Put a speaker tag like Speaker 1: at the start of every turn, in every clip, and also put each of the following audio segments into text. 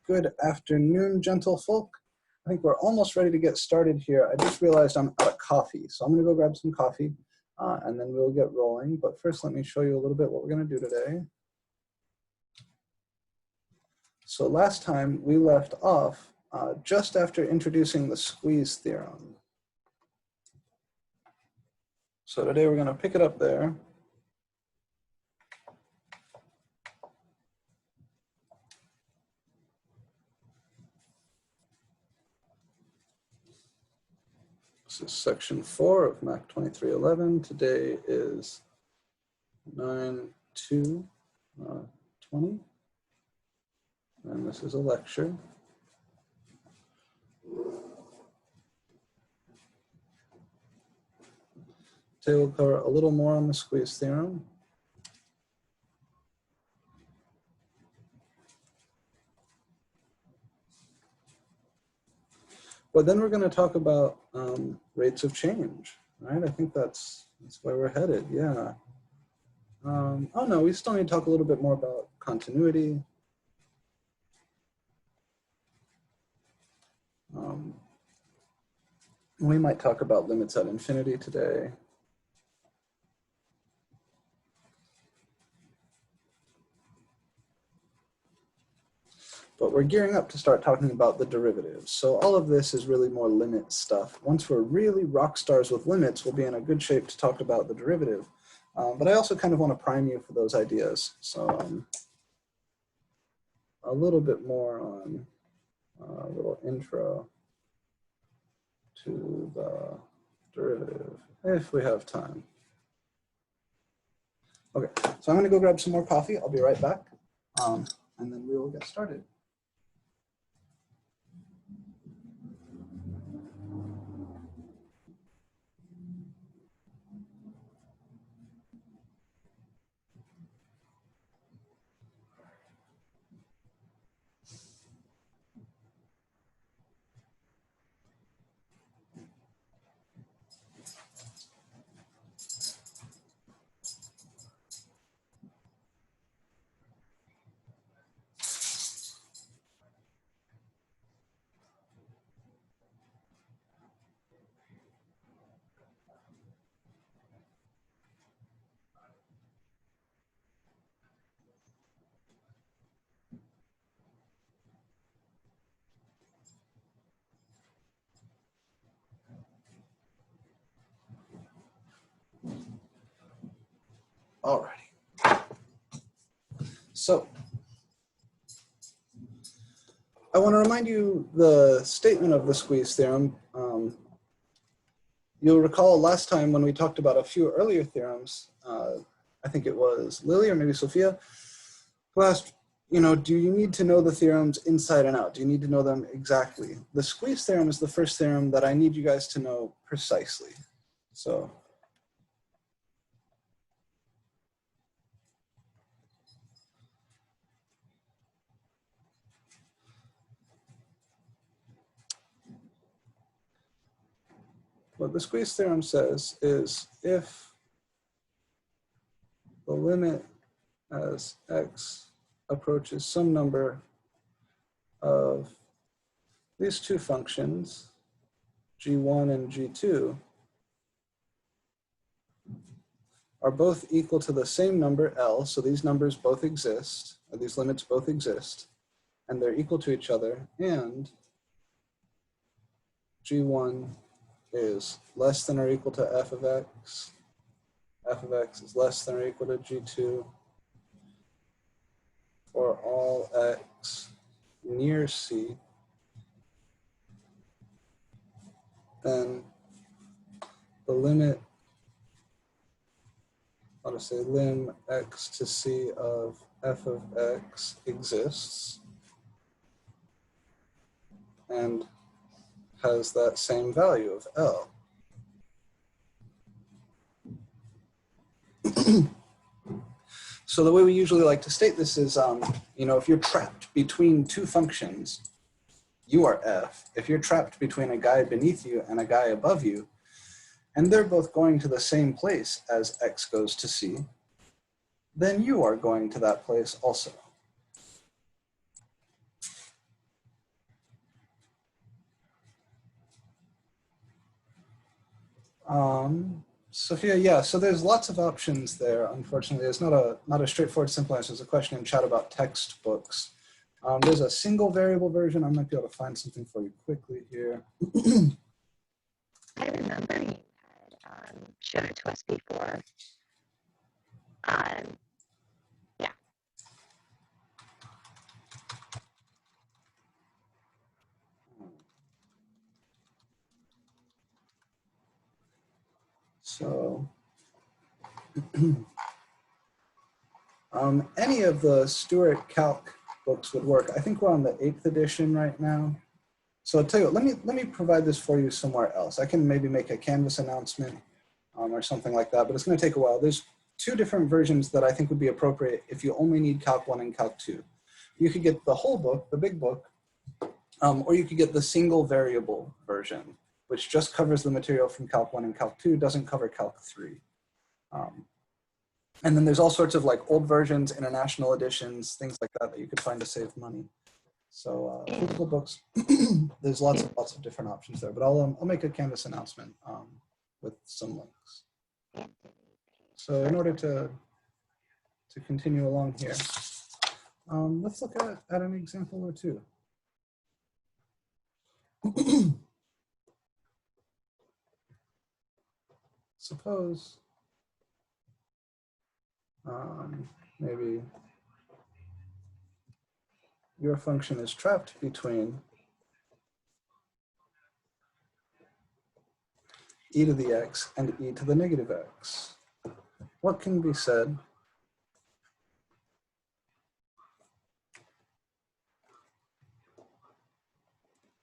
Speaker 1: Good afternoon, gentle folk. I think we're almost ready to get started here. I just realized I'm out of coffee, so I'm gonna go grab some coffee and then we'll get rolling. But first, let me show you a little bit what we're gonna do today. So last time we left off just after introducing the squeeze theorem. So today we're gonna pick it up there. This is section 4 of MAC2311. Today is 9/2/20, and this is a lecture. Today we'll cover a little more on the squeeze theorem. But then we're going to talk about rates of change, right? I think that's where we're headed, yeah. Oh no, we still need to talk a little bit more about continuity. We might talk about limits at infinity today. But we're gearing up to start talking about the derivatives. So all of this is really more limit stuff. Once we're really rock stars with limits, we'll be in a good shape to talk about the derivative. But I also kind of want to prime you for those ideas. So a little bit more on a little intro to the derivative, if we have time. Okay, so I'm going to go grab some more coffee. I'll be right back, and then we will get started. Alrighty. So I want to remind you the statement of the squeeze theorem. You'll recall last time when we talked about a few earlier theorems, I think it was Lily or maybe Sophia, who asked, you know, do you need to know the theorems inside and out? Do you need to know them exactly? The squeeze theorem is the first theorem that I need you guys to know precisely. So what the squeeze theorem says is if the limit as x approaches some number of these two functions, g1 and g2, are both equal to the same number L, so these numbers both exist, or these limits both exist, and they're equal to each other, and g1 is less than or equal to f of x is less than or equal to g2 for all x near C, then the limit, I'll just say lim x to C of f of x exists and has that same value of L. So the way we usually like to state this is, you know, if you're trapped between two functions, you are F. If you're trapped between a guy beneath you and a guy above you, and they're both going to the same place as X goes to C, then you are going to that place also. Sophia, yeah, so there's lots of options there, unfortunately. It's not a straightforward, simple answer. There's a question in chat about textbooks. There's a single variable version. I might be able to find something for you quickly here.
Speaker 2: I remember you had showed it to us before. Yeah.
Speaker 1: So any of the Stewart Calc books would work. I think we're on the 8th edition right now. So I'll tell you what, let me provide this for you somewhere else. I can maybe make a Canvas announcement or something like that, but it's going to take a while. There's 2 different versions that I think would be appropriate if you only need Calc 1 and Calc 2. You could get the whole book, the big book, or you could get the single variable version, which just covers the material from Calc 1 and Calc 2, doesn't cover Calc 3. And then there's all sorts of like old versions, international editions, things like that that you could find to save money. So physical books, there's lots of different options there, but I'll make a Canvas announcement with some links. So in order to continue along here, let's look at an example or two. Suppose maybe your function is trapped between e to the x and e to the negative x. What can be said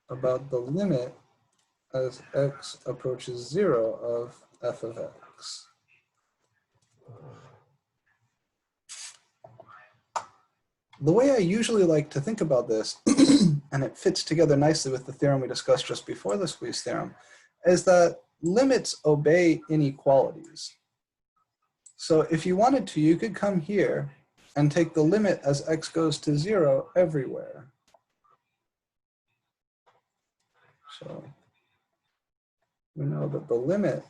Speaker 1: about the limit as x approaches 0 of f of x? The way I usually like to think about this, and it fits together nicely with the theorem we discussed just before the squeeze theorem, is that limits obey inequalities. So if you wanted to, you could come here and take the limit as x goes to 0 everywhere. So we know that the limit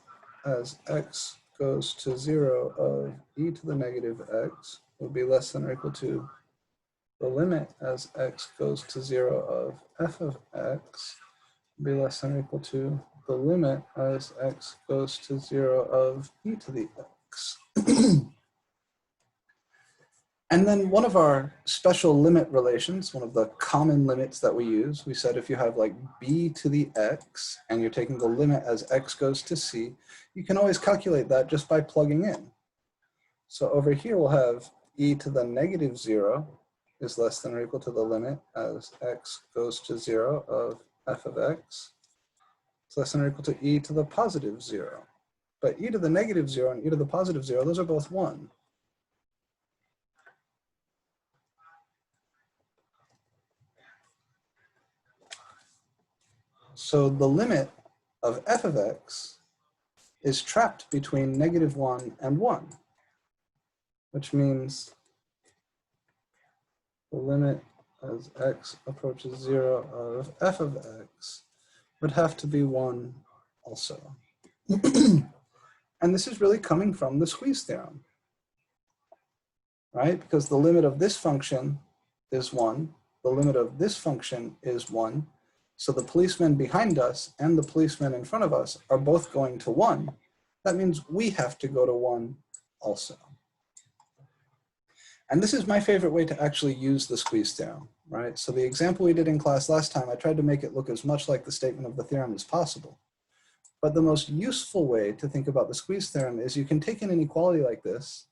Speaker 1: as x goes to 0 of e to the negative x will be less than or equal to the limit as x goes to 0 of f of x will be less than or equal to the limit as x goes to 0 of e to the x. And then one of our special limit relations, one of the common limits that we use, we said if you have like b to the x and you're taking the limit as x goes to c, you can always calculate that just by plugging in. So over here we'll have e to the negative 0 is less than or equal to the limit as x goes to 0 of f of x. It's less than or equal to e to the positive 0. But e to the negative 0 and e to the positive 0, those are both 1. So the limit of f of x is trapped between negative 1 and 1, which means the limit as x approaches 0 of f of x would have to be 1 also. And this is really coming from the squeeze theorem, right? Because the limit of this function is 1, the limit of this function is 1, so the policeman behind us and the policeman in front of us are both going to 1. That means we have to go to 1 also. And this is my favorite way to actually use the squeeze theorem, right? So the example we did in class last time, I tried to make it look as much like the statement of the theorem as possible. But the most useful way to think about the squeeze theorem is you can take an inequality like this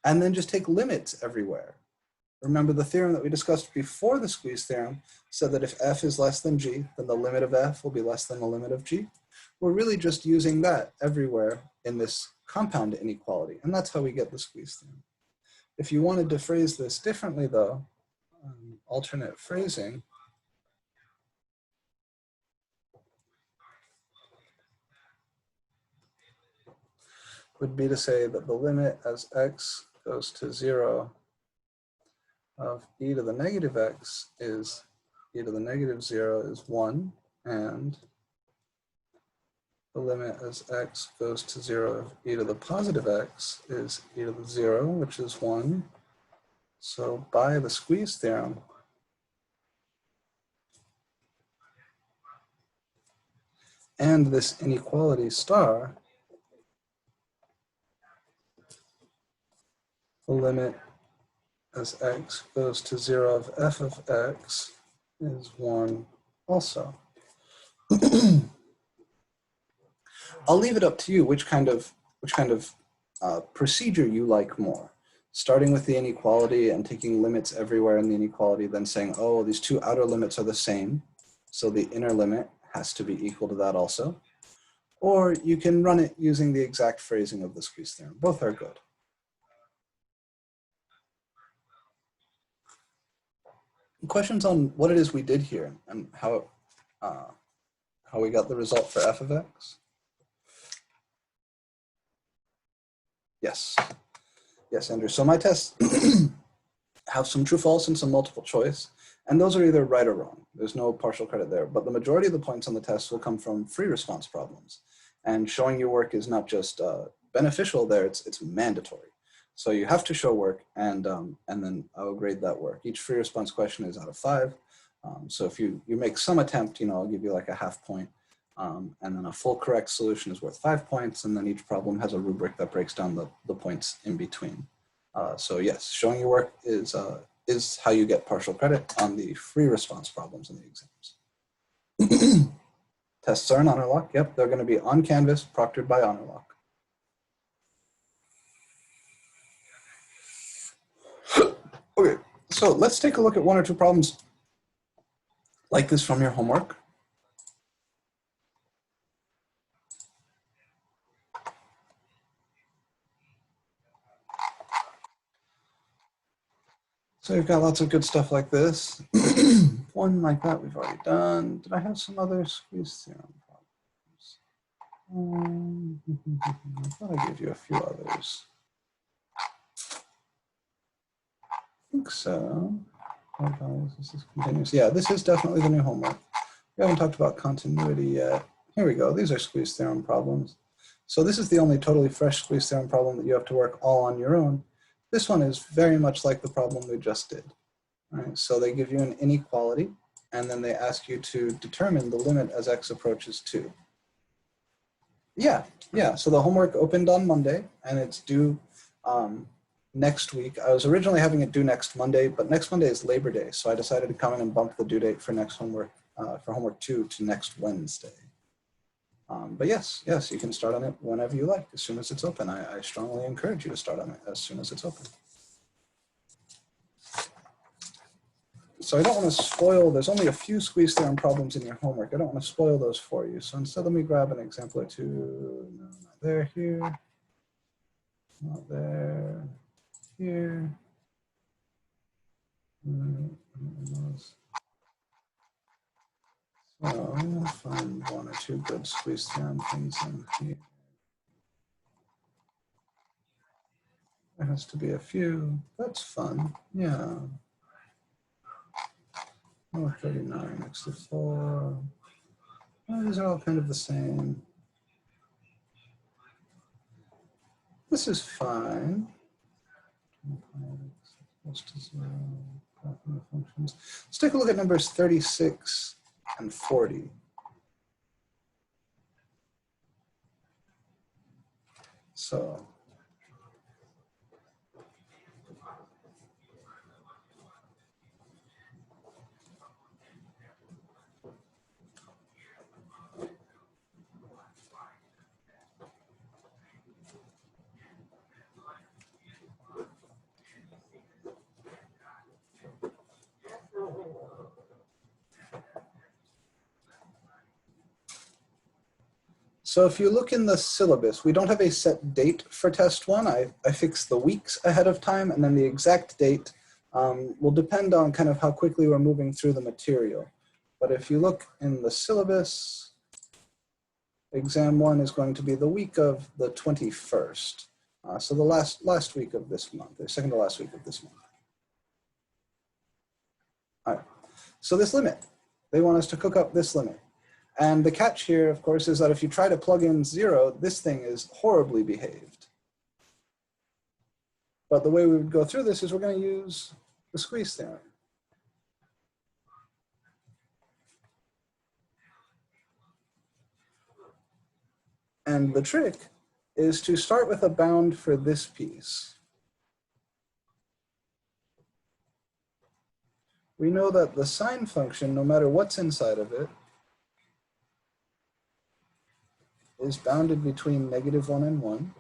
Speaker 1: and then just take limits everywhere. Remember the theorem that we discussed before the squeeze theorem said that if f is less than g, then the limit of f will be less than the limit of g. We're really just using that everywhere in this compound inequality, and that's how we get the squeeze theorem. If you wanted to phrase this differently though, alternate phrasing, would be to say that the limit as x goes to 0 of e to the negative x is e to the negative 0 is 1, and the limit as x goes to 0 of e to the positive x is e to the 0, which is 1. So by the squeeze theorem, and this inequality star, the limit as x goes to 0 of f of x is 1 also. I'll leave it up to you which kind of procedure you like more. Starting with the inequality and taking limits everywhere in the inequality, then saying, oh, these two outer limits are the same, so the inner limit has to be equal to that also. Or you can run it using the exact phrasing of the squeeze theorem. Both are good. Questions on what it is we did here and how we got the result for f of x? Yes. Yes, Andrew. So my tests have some true false and some multiple choice, and those are either right or wrong. There's no partial credit there, but the majority of the points on the test will come from free response problems. And showing your work is not just beneficial there, it's mandatory. So you have to show work, and then I will grade that work. Each free response question is out of 5. So if you make some attempt, I'll give you like a half point. And then a full correct solution is worth 5 points, and then each problem has a rubric that breaks down the points in between. So yes, showing your work is how you get partial credit on the free response problems in the exams. Tests are in HonorLock. Yep, they're going to be on Canvas, proctored by HonorLock. Okay, so let's take a look at 1 or 2 problems like this from your homework. So you've got lots of good stuff like this. One like that we've already done. Did I have some other squeeze theorem problems? I thought I gave you a few others. I think so. This is continuous. Yeah, this is definitely the new homework. We haven't talked about continuity yet. Here we go. These are squeeze theorem problems. So this is the only totally fresh squeeze theorem problem that you have to work all on your own. This one is very much like the problem we just did. All right, so they give you an inequality, and then they ask you to determine the limit as x approaches 2. Yeah. So the homework opened on Monday, and it's due next week. I was originally having it due next Monday, but next Monday is Labor Day, so I decided to come in and bump the due date for next homework, for homework 2 to next Wednesday. But yes, you can start on it whenever you like, as soon as it's open. I strongly encourage you to start on it as soon as it's open. So I don't want to spoil, there's only a few squeeze theorem problems in your homework. I don't want to spoil those for you. So instead, let me grab an example or two. No, not there, here. Not there, here. So I'm going to find 1 or 2 good squeeze theorem things in here. There has to be a few. That's fun. Yeah. 39 next to 4. Well, these are all kind of the same. This is fine. Let's take a look at numbers 36 and 40. So if you look in the syllabus, we don't have a set date for test 1. I fixed the weeks ahead of time, and then the exact date will depend on kind of how quickly we're moving through the material. But if you look in the syllabus, exam 1 is going to be the week of the 21st. So the last week of this month, the second to last week of this month. All right, so this limit, they want us to cook up this limit. And the catch here, of course, is that if you try to plug in 0, this thing is horribly behaved. But the way we would go through this is we're going to use the squeeze theorem. And the trick is to start with a bound for this piece. We know that the sine function, no matter what's inside of it, is bounded between -1 and 1.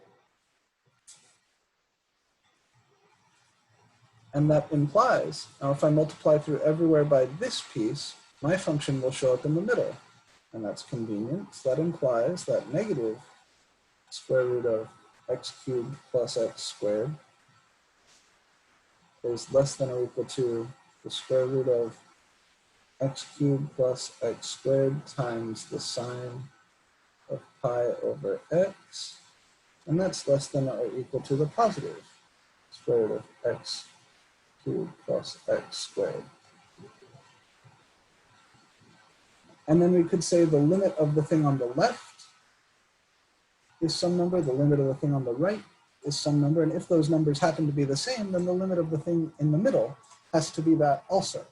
Speaker 1: And that implies, now if I multiply through everywhere by this piece, my function will show up in the middle. And that's convenient. So that implies that negative square root of x cubed plus x squared is less than or equal to the square root of x cubed plus x squared times the sine of pi over x. And that's less than or equal to the positive square root of x cubed plus x squared. And then we could say the limit of the thing on the left is some number, the limit of the thing on the right is some number, and if those numbers happen to be the same, then the limit of the thing in the middle has to be that also.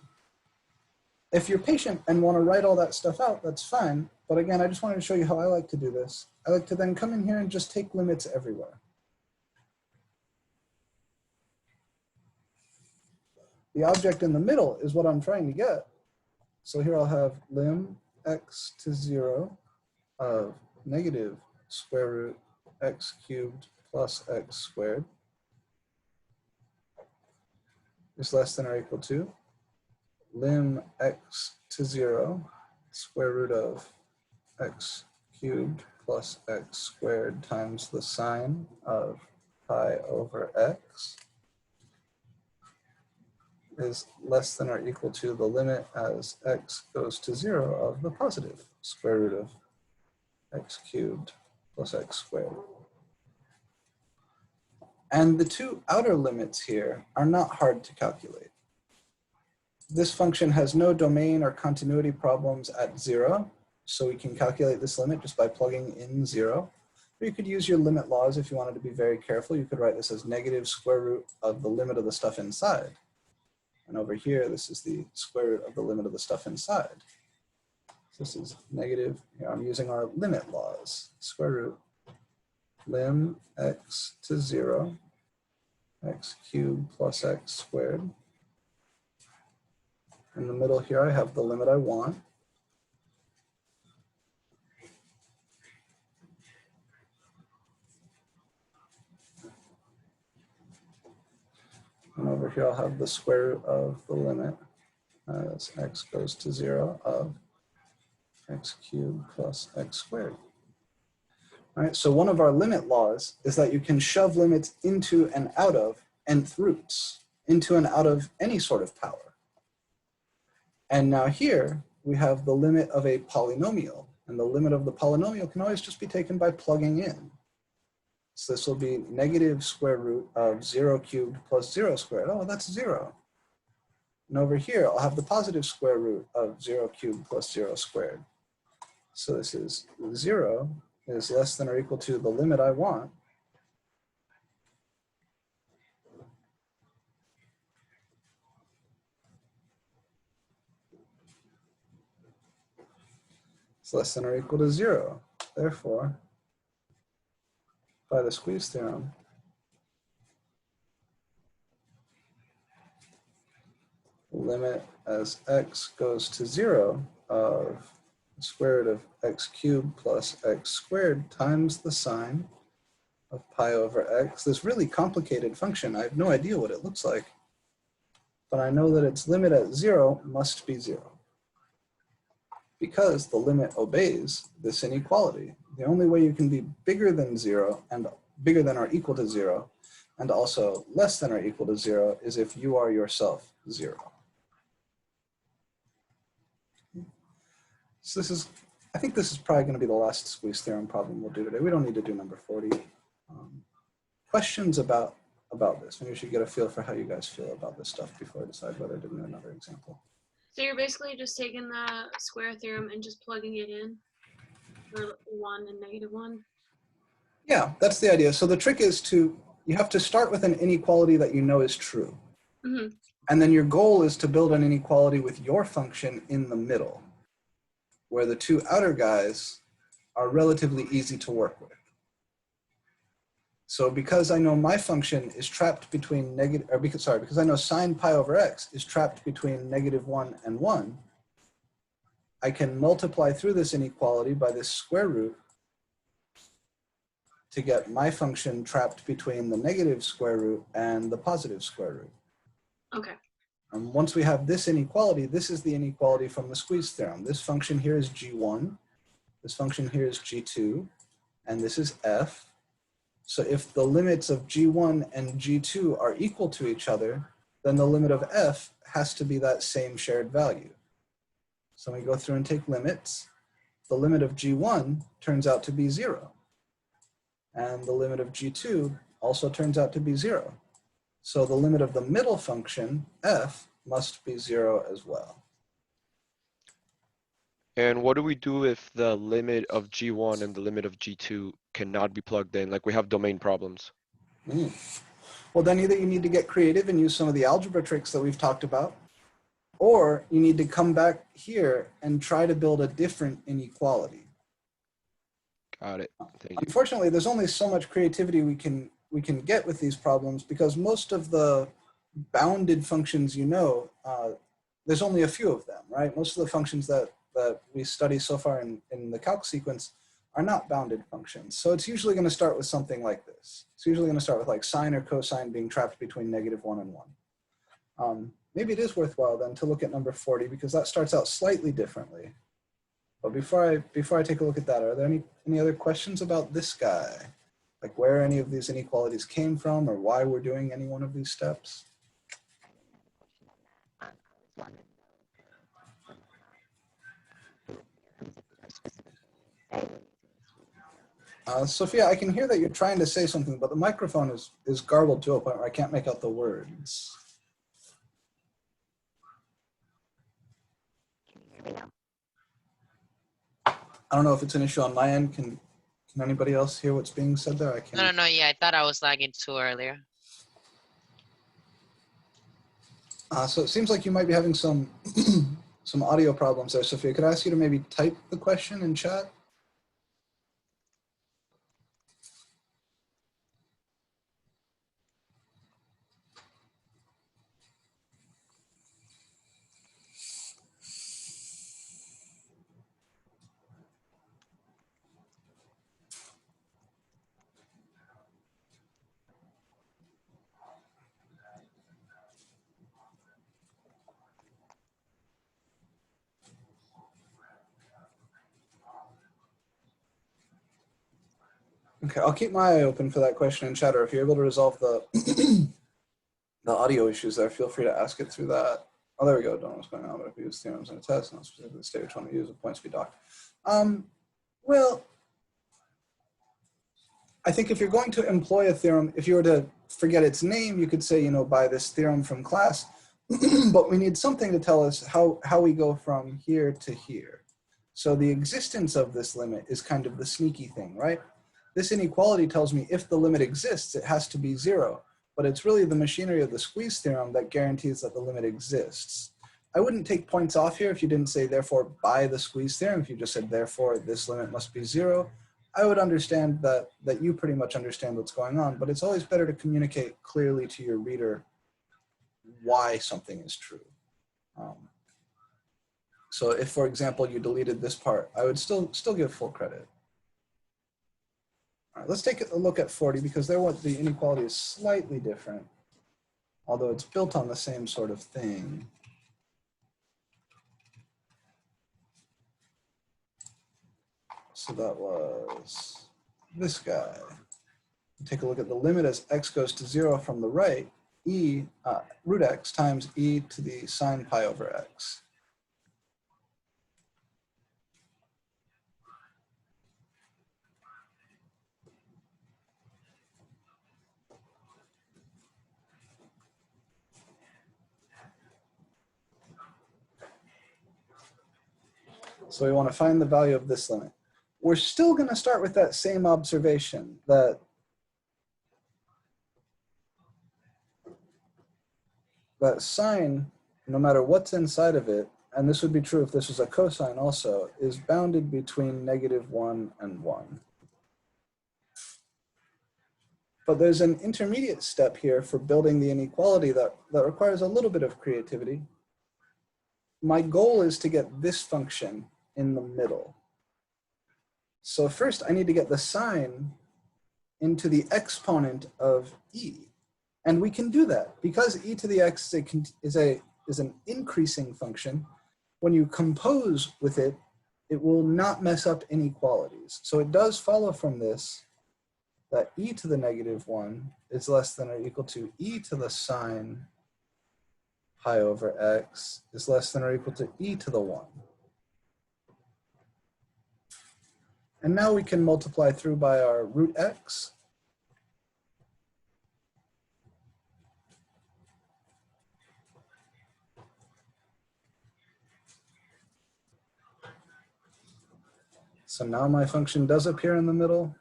Speaker 1: If you're patient and want to write all that stuff out, that's fine, but again, I just wanted to show you how I like to do this. I like to then come in here and just take limits everywhere. The object in the middle is what I'm trying to get. So here I'll have lim x to 0 of negative square root x cubed plus x squared is less than or equal to lim x to 0 square root of x cubed plus x squared times the sine of pi over x is less than or equal to the limit as x goes to 0 of the positive square root of x cubed plus x squared. And the two outer limits here are not hard to calculate. This function has no domain or continuity problems at 0, so we can calculate this limit just by plugging in 0. Or you could use your limit laws if you wanted to be very careful. You could write this as negative square root of the limit of the stuff inside. And over here, this is the square root of the limit of the stuff inside. So this is negative, here I'm using our limit laws. Square root lim x to 0, x cubed plus x squared. In the middle here, I have the limit I want. And over here, I'll have the square root of the limit as x goes to 0 of x cubed plus x squared. All right, so one of our limit laws is that you can shove limits into and out of nth roots, into and out of any sort of power. And now here, we have the limit of a polynomial, and the limit of the polynomial can always just be taken by plugging in. So this will be negative square root of 0 cubed plus 0 squared. Oh, that's 0. And over here, I'll have the positive square root of 0 cubed plus 0 squared. So this is 0 is less than or equal to the limit I want. It's less than or equal to 0. Therefore, by the squeeze theorem, limit as x goes to 0 of the square root of x cubed plus x squared times the sine of pi over x. This really complicated function, I have no idea what it looks like, but I know that its limit at 0 must be 0, because the limit obeys this inequality. The only way you can be bigger than 0 and bigger than or equal to 0 and also less than or equal to 0 is if you are yourself 0. So this is, I think this is probably going to be the last squeeze theorem problem we'll do today. We don't need to do number 40. Questions about this? Maybe we should get a feel for how you guys feel about this stuff before I decide whether to do another example.
Speaker 3: So you're basically just taking the square theorem and just plugging it in for 1 and -1.
Speaker 1: Yeah, that's the idea. So the trick is you have to start with an inequality that you know is true.
Speaker 3: Mm-hmm.
Speaker 1: And then your goal is to build an inequality with your function in the middle, where the two outer guys are relatively easy to work with. So because I know my function is trapped between because I know sine pi over x is trapped between -1 and 1, I can multiply through this inequality by this square root to get my function trapped between the negative square root and the positive square root.
Speaker 3: Okay.
Speaker 1: Once we have this inequality, this is the inequality from the squeeze theorem. This function here is g1, this function here is g2, and this is f. So if the limits of g1 and g2 are equal to each other, then the limit of f has to be that same shared value. So we go through and take limits. The limit of g1 turns out to be 0. And the limit of g2 also turns out to be 0. So the limit of the middle function, f, must be 0 as well.
Speaker 4: And what do we do if the limit of G1 and the limit of G2 cannot be plugged in? Like we have domain problems.
Speaker 1: Well, then either you need to get creative and use some of the algebra tricks that we've talked about, or you need to come back here and try to build a different inequality.
Speaker 4: Got it. Thank you.
Speaker 1: Unfortunately, there's only so much creativity we can get with these problems because most of the bounded functions there's only a few of them, right? Most of the functions that we study so far in the calc sequence are not bounded functions. So it's usually going to start with something like this. It's usually going to start with like sine or cosine being trapped between -1 and 1. Maybe it is worthwhile then to look at number 40 because that starts out slightly differently. But before I take a look at that, are there any other questions about this guy? Like where any of these inequalities came from or why we're doing any one of these steps?
Speaker 2: I was wondering though, specifically say we're using the squeeze theorem.
Speaker 1: Sophia, I can hear that you're trying to say something, but the microphone is garbled to a point where I can't make out the words.
Speaker 2: Can you hear me now?
Speaker 1: I don't know if it's an issue on my end. Can anybody else hear what's being said there? I can't.
Speaker 5: No, yeah, I thought I was lagging too earlier.
Speaker 1: So it seems like you might be having some some audio problems there, Sophia. Could I ask you to maybe type the question in chat? Okay, I'll keep my eye open for that question in chat, or if you're able to resolve the the audio issues there, feel free to ask it through that. Oh, there we go. Don't know what's going on, but if we use theorems in a test, not specifically state which one we use, the points be docked. Well, I think if you're going to employ a theorem, if you were to forget its name, you could say, by this theorem from class, but we need something to tell us how we go from here to here. So the existence of this limit is kind of the sneaky thing, right? This inequality tells me if the limit exists, it has to be 0. But it's really the machinery of the squeeze theorem that guarantees that the limit exists. I wouldn't take points off here if you didn't say therefore by the squeeze theorem. If you just said therefore this limit must be 0, I would understand that you pretty much understand what's going on. But it's always better to communicate clearly to your reader why something is true. So if, for example, you deleted this part, I would still give full credit. All right, let's take a look at 40 because there the inequality is slightly different, although it's built on the same sort of thing. So that was this guy. Take a look at the limit as x goes to 0 from the right, root x times e to the sine pi over x. So we want to find the value of this limit. We're still going to start with that same observation that sine, no matter what's inside of it, and this would be true if this was a cosine also, is bounded between -1 and 1. But there's an intermediate step here for building the inequality that requires a little bit of creativity. My goal is to get this function in the middle. So first I need to get the sine into the exponent of e. And we can do that because e to the x is an increasing function. When you compose with it, it will not mess up inequalities. So it does follow from this that e to the -1 is less than or equal to e to the sine pi over x is less than or equal to e to the 1. And now we can multiply through by our root x. So now my function does appear in the middle.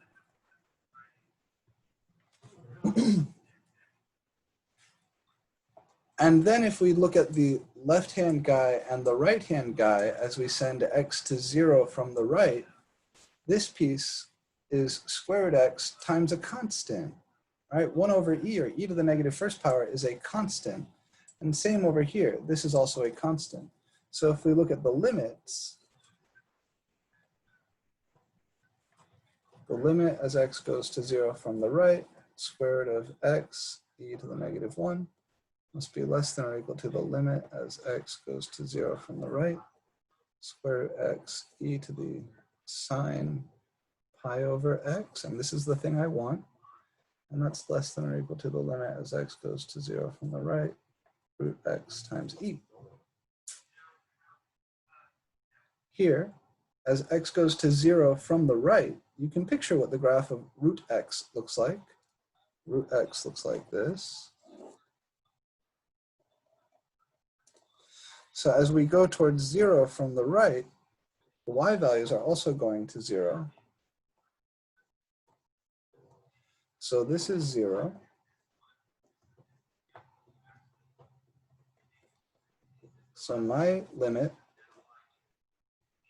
Speaker 1: And then if we look at the left-hand guy and the right-hand guy as we send x to 0 from the right, this piece is square root x times a constant, right? 1 over e, or e to the negative first power, is a constant. And same over here, this is also a constant. So if we look at the limits, the limit as x goes to 0 from the right, square root of x e to the -1, must be less than or equal to the limit as x goes to 0 from the right, square root x e to the sine pi over x, and this is the thing I want, and that's less than or equal to the limit as x goes to 0 from the right, root x times e. Here, as x goes to 0 from the right, you can picture what the graph of root x looks like. Root x looks like this. So as we go towards 0 from the right, the y values are also going to 0. So this is 0. So my limit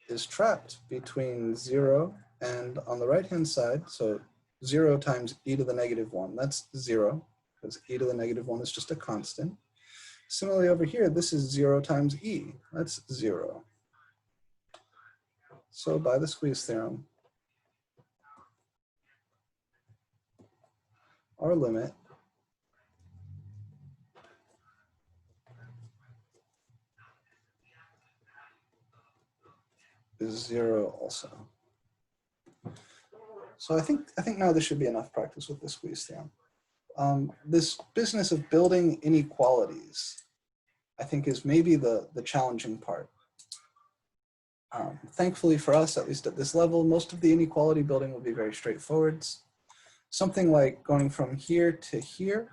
Speaker 1: is trapped between 0 and on the right-hand side, so 0 times e to the -1, that's 0, because e to the -1 is just a constant. Similarly over here, this is 0 times e, that's 0. So by the squeeze theorem, our limit is 0 also. So I think now this should be enough practice with the squeeze theorem. This business of building inequalities, I think, is maybe the challenging part. Thankfully for us, at least at this level, most of the inequality building will be very straightforward. Something like going from here to here,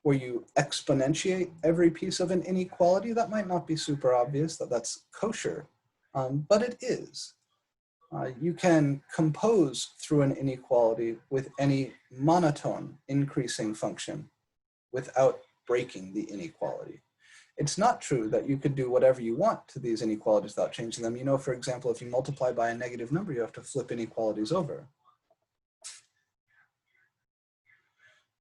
Speaker 1: where you exponentiate every piece of an inequality, that might not be super obvious that that's kosher, but it is. You can compose through an inequality with any monotone increasing function without breaking the inequality. It's not true that you could do whatever you want to these inequalities without changing them. You know, for example, if you multiply by a negative number, you have to flip inequalities over.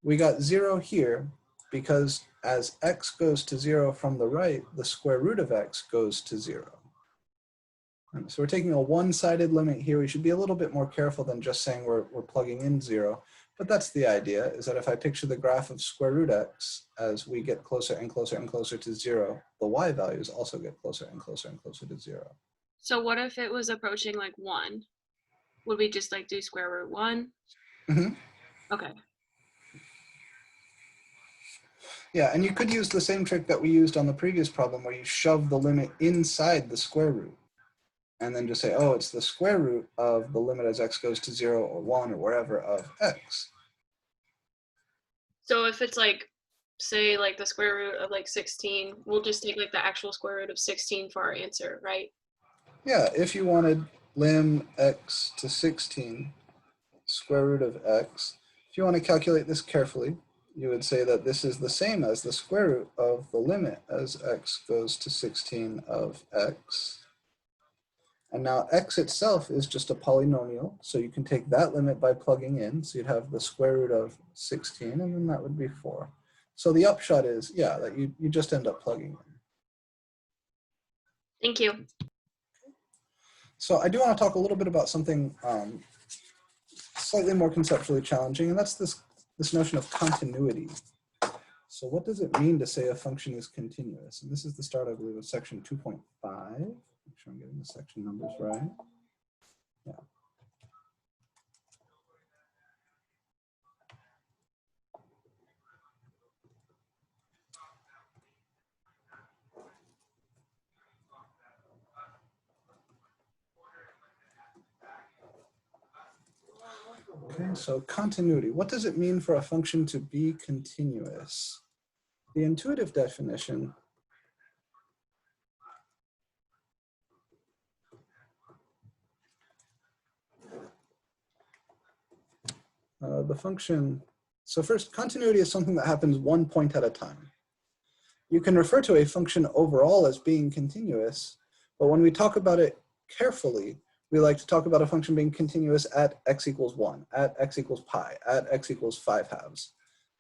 Speaker 1: We got 0 here because as x goes to 0 from the right, the square root of x goes to 0. So we're taking a one-sided limit here. We should be a little bit more careful than just saying we're plugging in 0. But that's the idea, is that if I picture the graph of square root x, as we get closer and closer and closer to 0, the y values also get closer and closer and closer to 0.
Speaker 3: So what if it was approaching like 1? Would we just like do square root 1?
Speaker 1: Mm-hmm.
Speaker 3: Okay.
Speaker 1: Yeah, and you could use the same trick that we used on the previous problem where you shove the limit inside the square root. And then just say, oh, it's the square root of the limit as x goes to 0 or 1 or wherever of x.
Speaker 3: So if it's like, say like the square root of like 16, we'll just take like the actual square root of 16 for our answer, right?
Speaker 1: Yeah, if you wanted lim x to 16, square root of x, if you want to calculate this carefully, you would say that this is the same as the square root of the limit as x goes to 16 of x. And now x itself is just a polynomial, so you can take that limit by plugging in. So you'd have the square root of 16, and then that would be 4. So the upshot is, yeah, that you just end up plugging in.
Speaker 3: Thank you.
Speaker 1: So I do want to talk a little bit about something slightly more conceptually challenging, and that's this notion of continuity. So what does it mean to say a function is continuous? And this is the start, I believe, of section 2.5. Make sure I'm getting the section numbers right. Yeah. Okay, so continuity. What does it mean for a function to be continuous? The intuitive definition the function, so first, continuity is something that happens one point at a time. You can refer to a function overall as being continuous, but when we talk about it carefully, we like to talk about a function being continuous at x equals 1, at x equals pi, at x equals 5/2.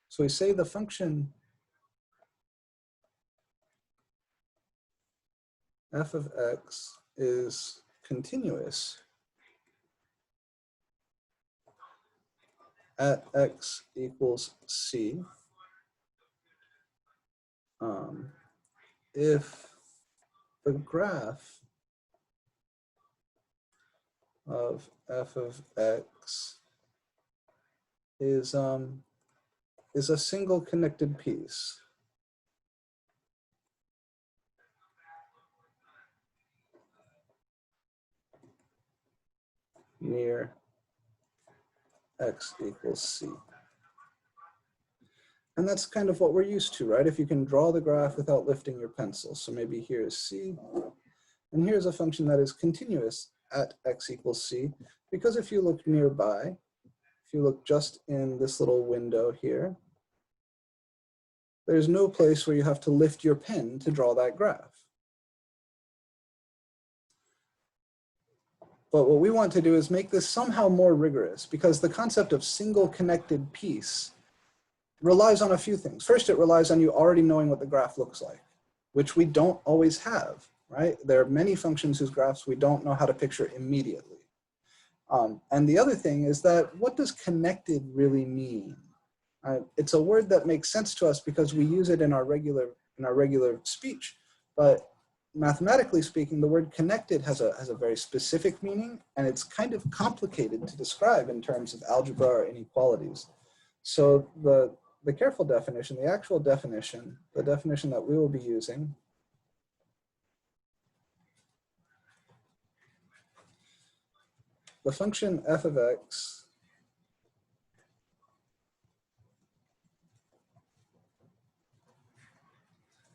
Speaker 1: So we say the function f of x is continuous at x equals c if the graph of f of x is a single connected piece. Near x equals c. And that's kind of what we're used to, right? If you can draw the graph without lifting your pencil. So maybe here is c, and here's a function that is continuous at x equals c, because if you look nearby, if you look just in this little window here, there's no place where you have to lift your pen to draw that graph. But what we want to do is make this somehow more rigorous, because the concept of single connected piece relies on a few things. First, it relies on you already knowing what the graph looks like, which we don't always have, right? There are many functions whose graphs we don't know how to picture immediately. And the other thing is that, what does connected really mean? It's a word that makes sense to us because we use it in our regular speech, but mathematically speaking, the word connected has a very specific meaning, and it's kind of complicated to describe in terms of algebra or inequalities. So the careful definition, the actual definition, the definition that we will be using, the function f of x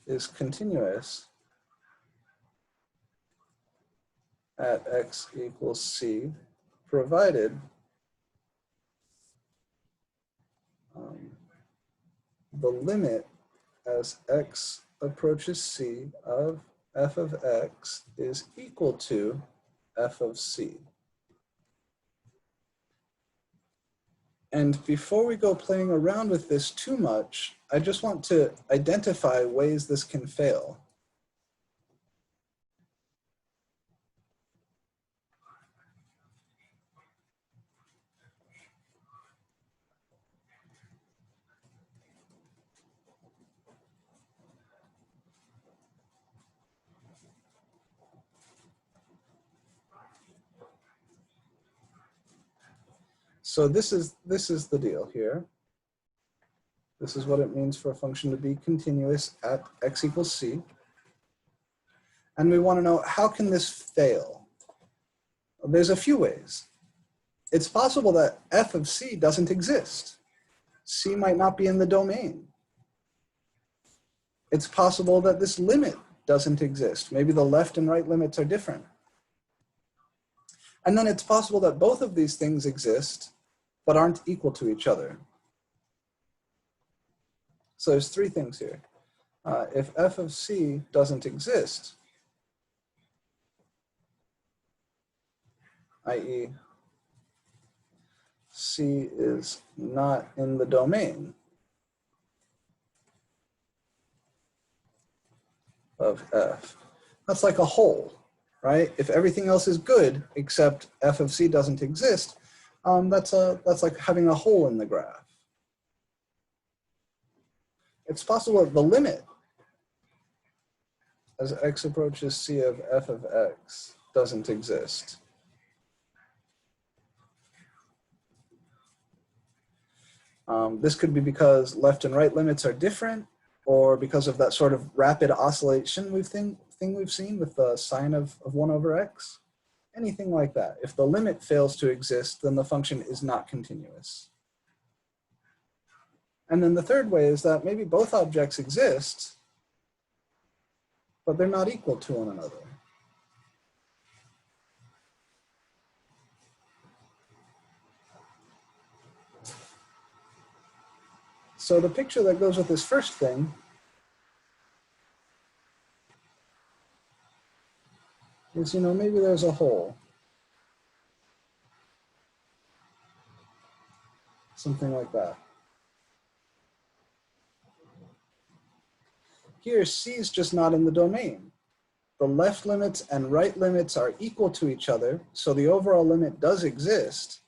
Speaker 1: is continuous at x equals c, provided the limit as x approaches c of f of x is equal to f of c. And before we go playing around with this too much, I just want to identify ways this can fail. So this is the deal here. This is what it means for a function to be continuous at x equals c. And we want to know, how can this fail? Well, there's a few ways. It's possible that f of c doesn't exist. C might not be in the domain. It's possible that this limit doesn't exist. Maybe the left and right limits are different. And then it's possible that both of these things exist, but aren't equal to each other. So there's three things here. If f of c doesn't exist, i.e. c is not in the domain of f, that's like a hole, right? If everything else is good except f of c doesn't exist, that's like having a hole in the graph. It's possible that the limit as x approaches c of f of x doesn't exist. This could be because left and right limits are different, or because of that sort of rapid oscillation thing we've seen with the sine of 1 over x. Anything like that. If the limit fails to exist, then the function is not continuous. And then the third way is that maybe both objects exist, but they're not equal to one another. So the picture that goes with this first thing is, maybe there's a hole. Something like that. Here, c is just not in the domain. The left limits and right limits are equal to each other, so the overall limit does exist,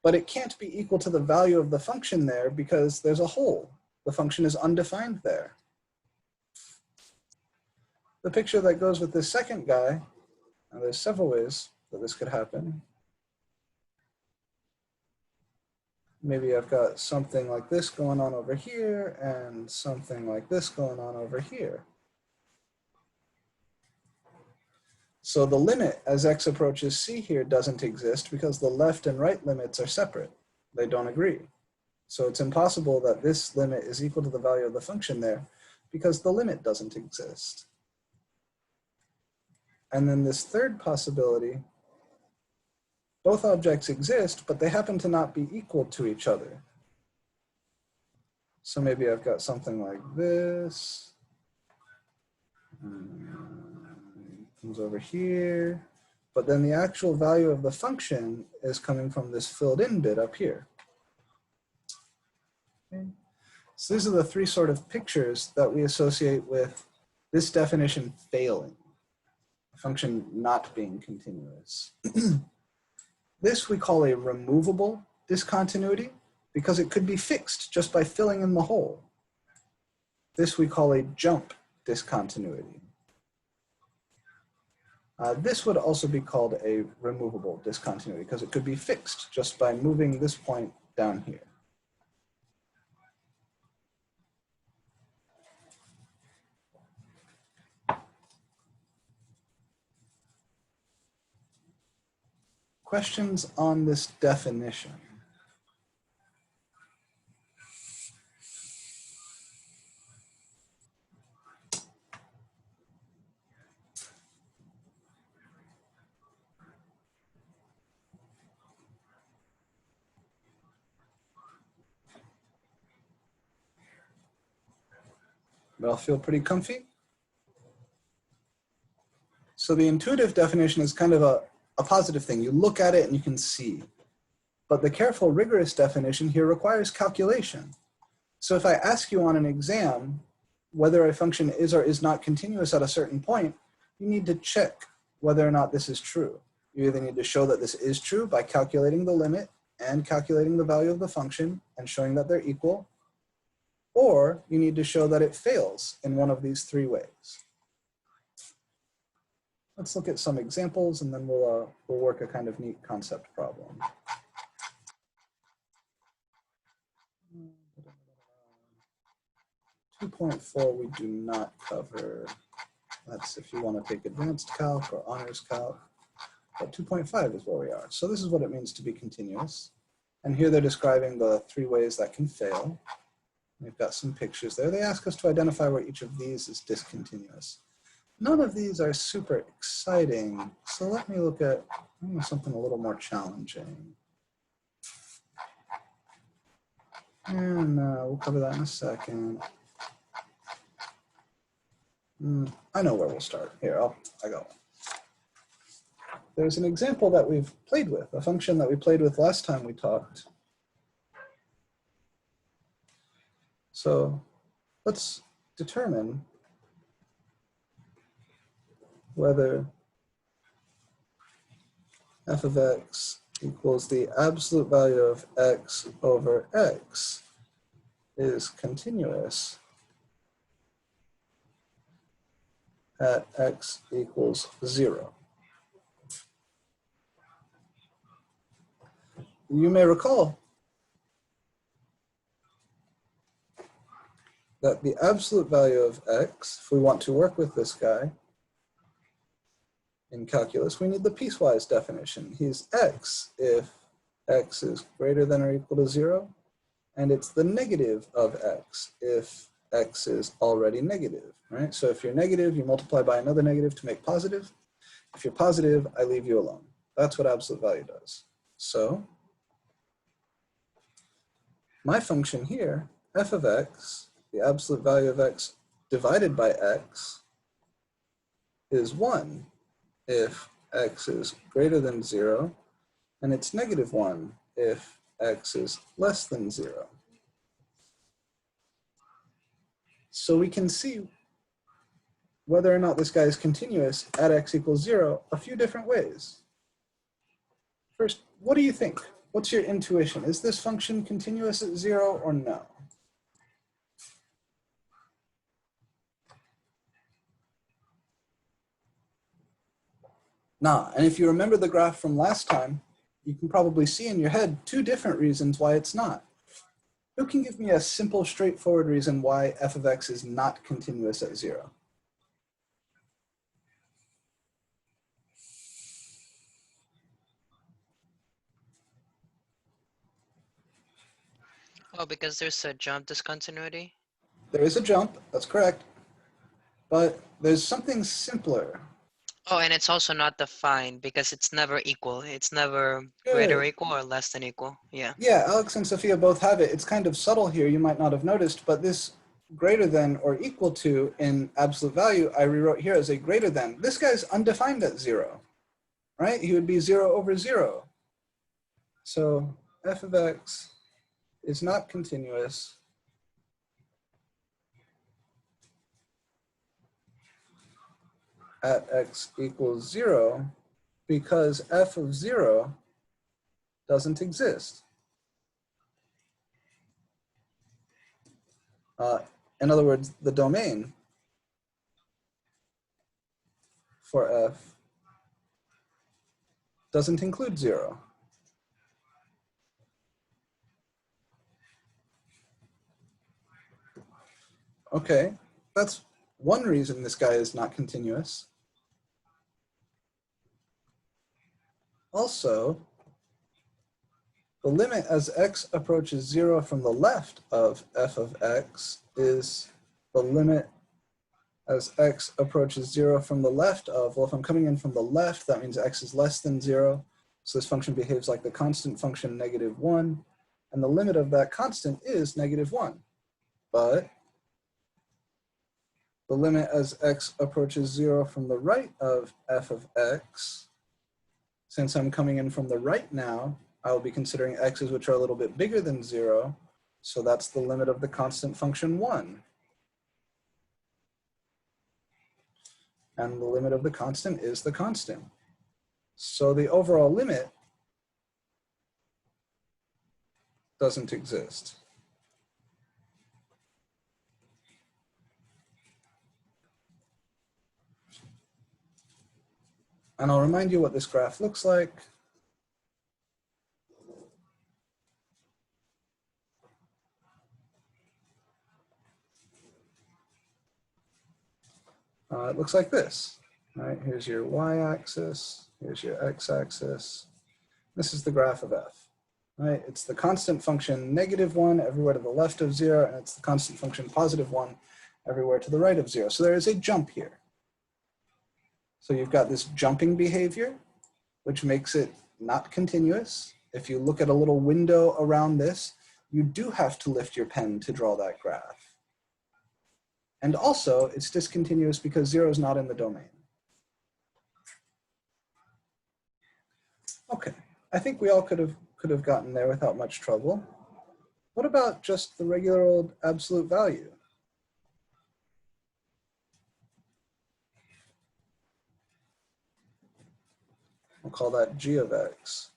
Speaker 1: but it can't be equal to the value of the function there because there's a hole. The function is undefined there. The picture that goes with this second guy, and there's several ways that this could happen. Maybe I've got something like this going on over here and something like this going on over here. So the limit as x approaches c here doesn't exist because the left and right limits are separate. They don't agree. So it's impossible that this limit is equal to the value of the function there because the limit doesn't exist. And then this third possibility, both objects exist, but they happen to not be equal to each other. So maybe I've got something like this. Comes over here. But then the actual value of the function is coming from this filled in bit up here. Okay. So these are the three sort of pictures that we associate with this definition failing, a function not being continuous. This we call a removable discontinuity because it could be fixed just by filling in the hole. This we call a jump discontinuity. This would also be called a removable discontinuity because it could be fixed just by moving this point down here. Questions on this definition? But I'll feel pretty comfy. So the intuitive definition is kind of a positive thing. You look at it and you can see. But the careful, rigorous definition here requires calculation. So if I ask you on an exam whether a function is or is not continuous at a certain point, you need to check whether or not this is true. You either need to show that this is true by calculating the limit and calculating the value of the function and showing that they're equal, or you need to show that it fails in one of these three ways. Let's look at some examples and then we'll work a kind of neat concept problem. .4 we do not cover. That's if you want to take advanced calc or honors calc. But 2.5 is where we are. So this is what it means to be continuous. And here they're describing the three ways that can fail. We've got some pictures there. They ask us to identify where each of these is discontinuous. None of these are super exciting, So let me look at something a little more challenging. And we'll cover that in a second. I know where we'll start. Here, I got one. There's an example that we've played with, a function that we played with last time we talked. So let's determine whether f of x equals the absolute value of x over x is continuous at x equals 0. You may recall that the absolute value of x, if we want to work with this guy in calculus, we need the piecewise definition. He's x if x is greater than or equal to 0, and it's the negative of x if x is already negative, right? So if you're negative, you multiply by another negative to make positive. If you're positive, I leave you alone. That's what absolute value does. So my function here, f of x, the absolute value of x divided by x, is 1 if x is greater than 0, and it's negative 1 if x is less than 0. So we can see whether or not this guy is continuous at x equals 0 a few different ways. First, what do you think? What's your intuition? Is this function continuous at 0 or no? Nah, and if you remember the graph from last time, you can probably see in your head 2 different reasons why it's not. Who can give me a simple, straightforward reason why f of x is not continuous at 0?
Speaker 5: Oh, because there's a jump discontinuity.
Speaker 1: There is a jump, that's correct, but there's something simpler.
Speaker 5: Oh, and it's also not defined because it's never equal. It's never greater or
Speaker 1: Good.
Speaker 5: equal or less than equal. Yeah.
Speaker 1: Yeah, Alex and Sophia both have it. It's kind of subtle here, you might not have noticed, but this greater than or equal to in absolute value, I rewrote here as a greater than. This guy's undefined at 0, right? He would be 0 over 0. So f of x is not continuous at x equals 0 because f of 0 doesn't exist. In other words, the domain for f doesn't include 0. Okay, that's one reason this guy is not continuous. Also, the limit as x approaches 0 from the left of f of x is the limit as x approaches 0 from the left of, well, if I'm coming in from the left, that means x is less than 0. So this function behaves like the constant function -1. And the limit of that constant is -1. But the limit as x approaches 0 from the right of f of x, since I'm coming in from the right now, I will be considering x's which are a little bit bigger than 0. So that's the limit of the constant function 1. And the limit of the constant is the constant. So the overall limit doesn't exist. And I'll remind you what this graph looks like. It looks like this. All right, here's your y-axis, here's your x-axis. This is the graph of f. Right, it's the constant function -1 everywhere to the left of 0, and it's the constant function +1 everywhere to the right of 0. So there is a jump here. So you've got this jumping behavior, which makes it not continuous. If you look at a little window around this, you do have to lift your pen to draw that graph. And also, it's discontinuous because 0 is not in the domain. Okay, I think we all could have gotten there without much trouble. What about just the regular old absolute value? We'll call that g of x.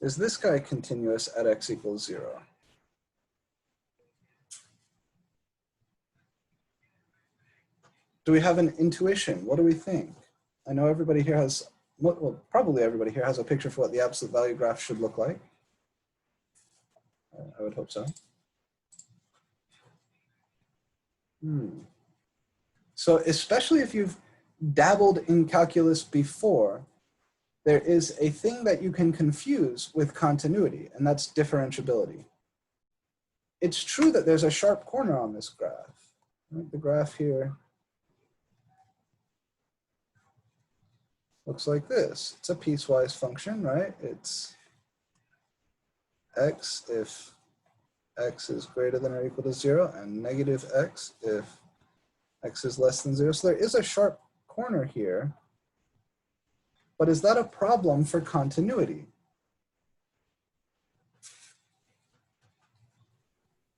Speaker 1: Is this guy continuous at x equals 0? Do we have an intuition? What do we think? I know everybody here has, well, probably everybody here has a picture for what the absolute value graph should look like. I would hope so. So especially if you've dabbled in calculus before, there is a thing that you can confuse with continuity, and that's differentiability. It's true that there's a sharp corner on this graph. Right? The graph here looks like this. It's a piecewise function, right? It's x if x is greater than or equal to 0, and negative x if x is less than 0. So there is a sharp corner here. But is that a problem for continuity?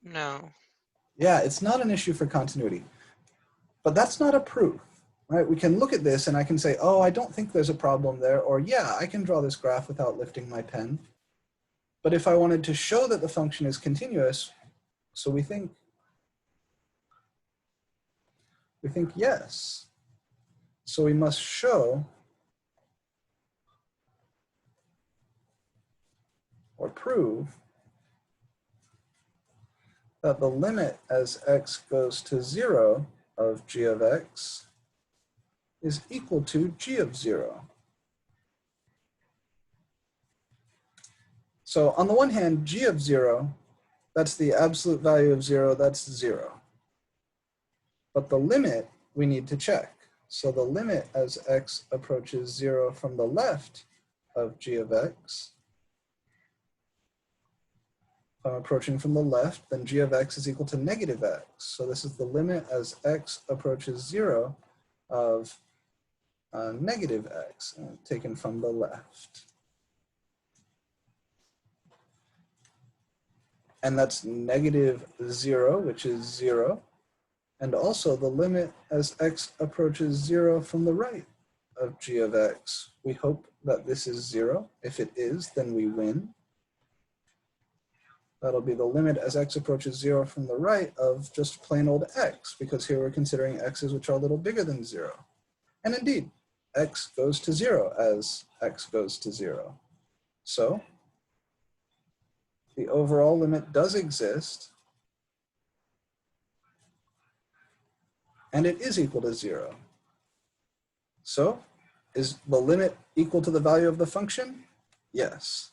Speaker 5: No.
Speaker 1: Yeah, it's not an issue for continuity. But that's not a proof, right? We can look at this and I can say, oh, I don't think there's a problem there, or yeah, I can draw this graph without lifting my pen. But if I wanted to show that the function is continuous, so we think yes. So we must show or prove that the limit as x goes to 0 of g of x is equal to g of 0. So on the one hand, g of 0, that's the absolute value of 0, that's 0. But the limit we need to check. So the limit as x approaches 0 from the left of g of x, if I'm approaching from the left, then g of x is equal to negative x. So this is the limit as x approaches 0 of negative x, taken from the left. And that's negative 0, which is 0. And also the limit as x approaches 0 from the right of g of x. We hope that this is 0. If it is, then we win. That'll be the limit as x approaches 0 from the right of just plain old x, because here we're considering x's which are a little bigger than 0. And indeed, x goes to 0 as x goes to 0. So the overall limit does exist, and it is equal to 0. So is the limit equal to the value of the function? Yes.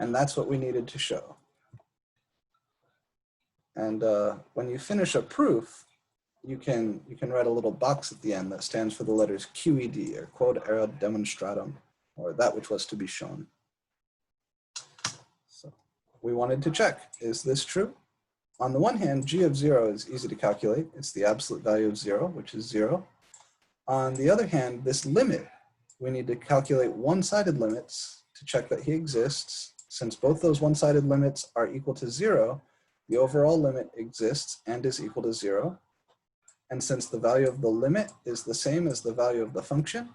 Speaker 1: And that's what we needed to show. And when you finish a proof, you can write a little box at the end that stands for the letters QED, or quod erat demonstratum, or that which was to be shown. So we wanted to check, is this true? On the one hand, g of 0 is easy to calculate. It's the absolute value of 0, which is 0. On the other hand, this limit, we need to calculate one-sided limits to check that he exists. Since both those one-sided limits are equal to 0, the overall limit exists and is equal to 0. And since the value of the limit is the same as the value of the function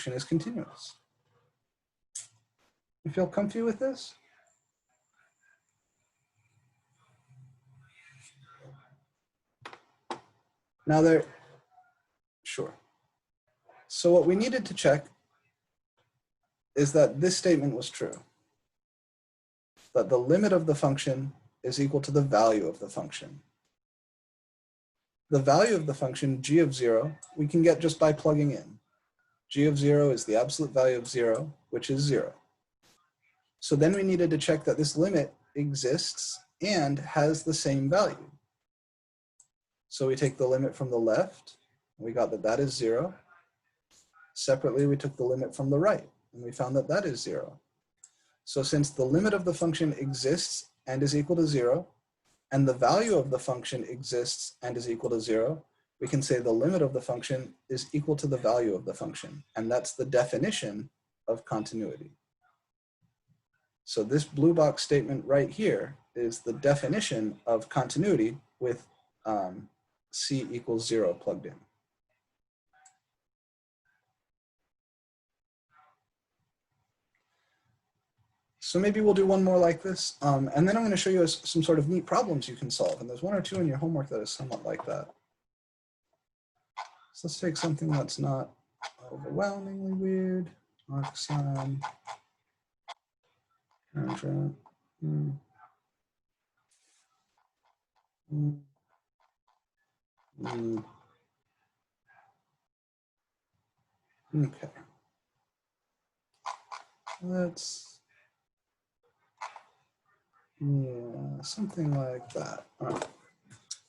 Speaker 1: is continuous. You feel comfy with this? Now sure. So what we needed to check is that this statement was true. That the limit of the function is equal to the value of the function. the value of the function g of 0 we can get just by plugging in. G of 0 is the absolute value of 0, which is 0. So then we needed to check that this limit exists and has the same value. So we take the limit from the left, and we got that that is 0. Separately, we took the limit from the right, and we found that that is 0. So since the limit of the function exists and is equal to 0, and the value of the function exists and is equal to 0, we can say the limit of the function is equal to the value of the function. And that's the definition of continuity. So this blue box statement right here is the definition of continuity with c equals 0 plugged in. So maybe we'll do one more like this, and then I'm going to show you some sort of neat problems you can solve. And there's one or two in your homework that is somewhat like that. So let's take something that's not overwhelmingly weird. Arcsine. Okay. Let's, yeah, something like that. All right.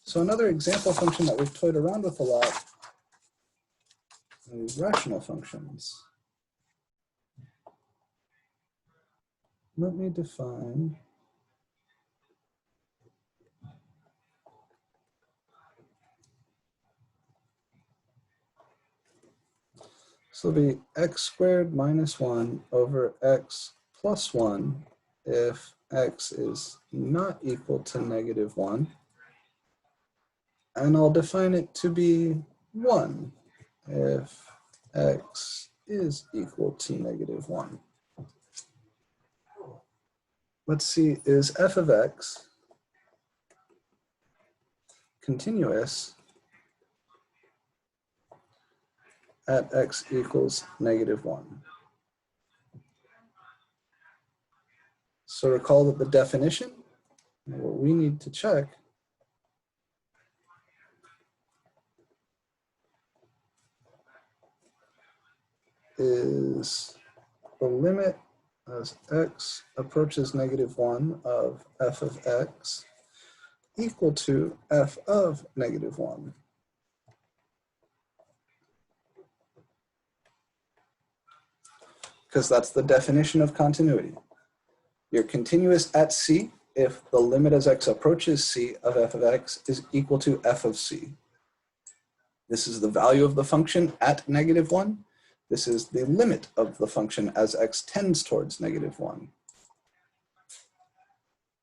Speaker 1: So another example function that we've toyed around with a lot is rational functions. Let me define so it'll be x squared minus 1 over x plus 1 if x is not equal to negative 1. And I'll define it to be 1 if x is equal to negative 1. Let's see, is f of x continuous at x equals negative 1? So recall that the definition, what we need to check is the limit as x approaches negative 1 of f of x equal to f of negative 1. Because that's the definition of continuity. You're continuous at c if the limit as x approaches c of f of x is equal to f of c. This is the value of the function at negative 1. This is the limit of the function as x tends towards negative 1.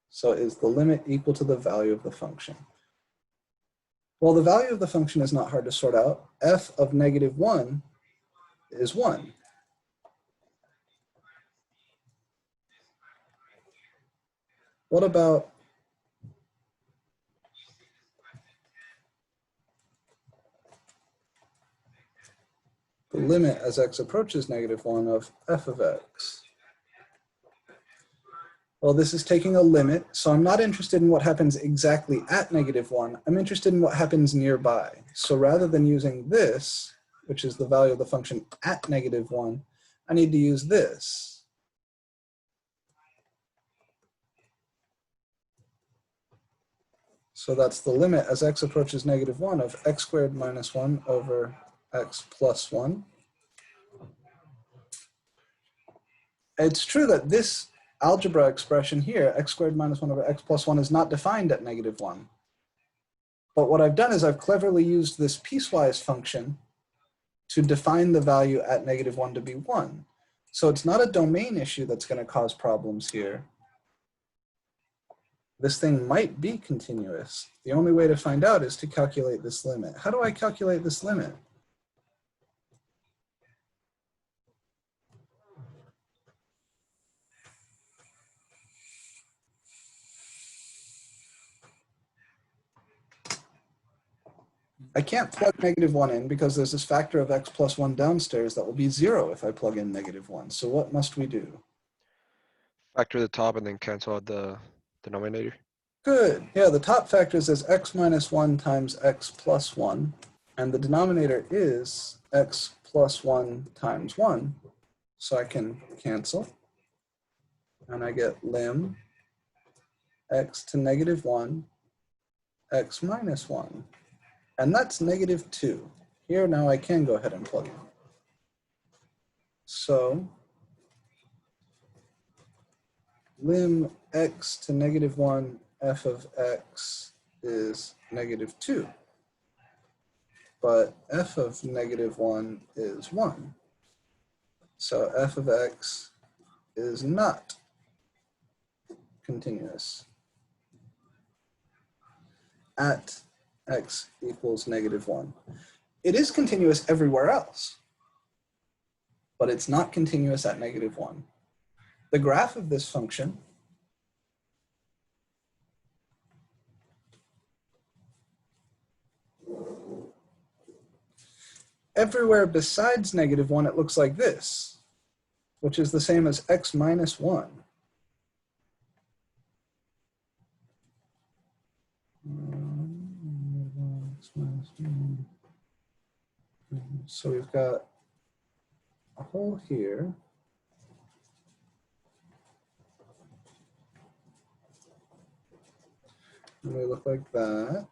Speaker 1: So is the limit equal to the value of the function? Well, the value of the function is not hard to sort out. F of negative 1 is 1. What about the limit as x approaches negative 1 of f of x? Well, this is taking a limit, so I'm not interested in what happens exactly at negative 1. I'm interested in what happens nearby. So rather than using this, which is the value of the function at negative 1, I need to use this. So that's the limit as x approaches negative 1 of x squared minus 1 over x plus 1. It's true that this algebra expression here, x squared minus 1 over x plus 1, is not defined at negative 1. But what I've done is I've cleverly used this piecewise function to define the value at negative 1 to be 1. So it's not a domain issue that's going to cause problems here. This thing might be continuous. The only way to find out is to calculate this limit. How do I calculate this limit? I can't plug negative 1 in because there's this factor of x plus 1 downstairs that will be 0 if I plug in negative 1. So what must we do?
Speaker 4: Factor the top and then cancel out the denominator.
Speaker 1: Good. Yeah, the top factors is x minus 1 times x plus 1, and the denominator is x plus 1 times 1. So I can cancel, and I get lim x to negative 1, x minus 1, and that's negative 2. Here now I can go ahead and plug in. So lim x to negative 1 f of x is negative 2. But f of negative 1 is 1. So f of x is not continuous at x equals negative 1. It is continuous everywhere else, but it's not continuous at negative 1. The graph of this function everywhere besides negative 1, it looks like this, which is the same as x minus 1. So we've got a hole here. And they look like that.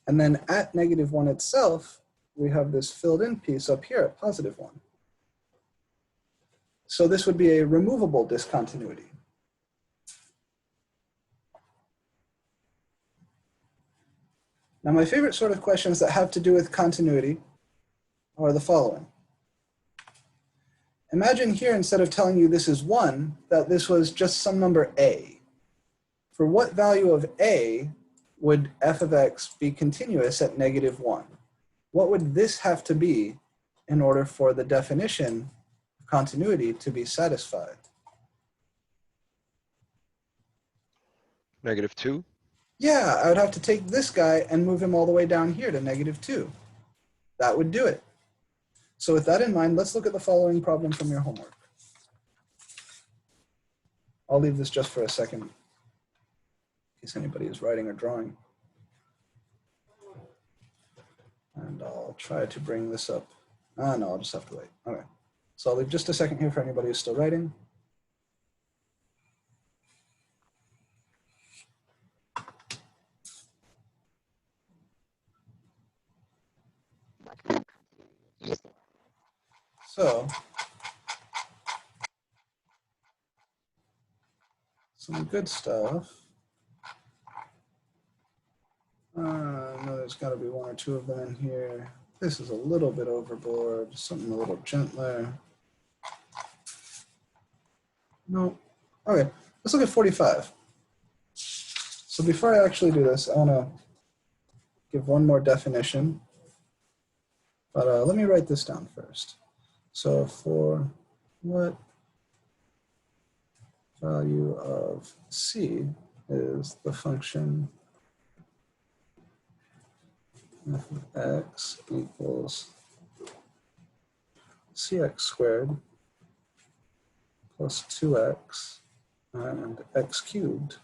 Speaker 1: And then at negative 1 itself, we have this filled in piece up here at positive 1. So this would be a removable discontinuity. Now my favorite sort of questions that have to do with continuity are the following. Imagine here, instead of telling you this is 1, that this was just some number a. For what value of a would f of x be continuous at negative 1? What would this have to be in order for the definition of continuity to be satisfied?
Speaker 4: Negative 2.
Speaker 1: Yeah, I would have to take this guy and move him all the way down here to negative 2. That would do it. So with that in mind, let's look at the following problem from your homework. I'll leave this just for a second, in case anybody is writing or drawing. And I'll try to bring this up. No, I'll just have to wait. Okay. So I'll leave just a second here for anybody who's still writing. So, some good stuff. I know there's got to be one or two of them in here. This is a little bit overboard, something a little gentler. No. Okay, let's look at 45. So before I actually do this, I want to give one more definition. But let me write this down first. So for what value of c is the function f of x equals cx squared plus 2x and x cubed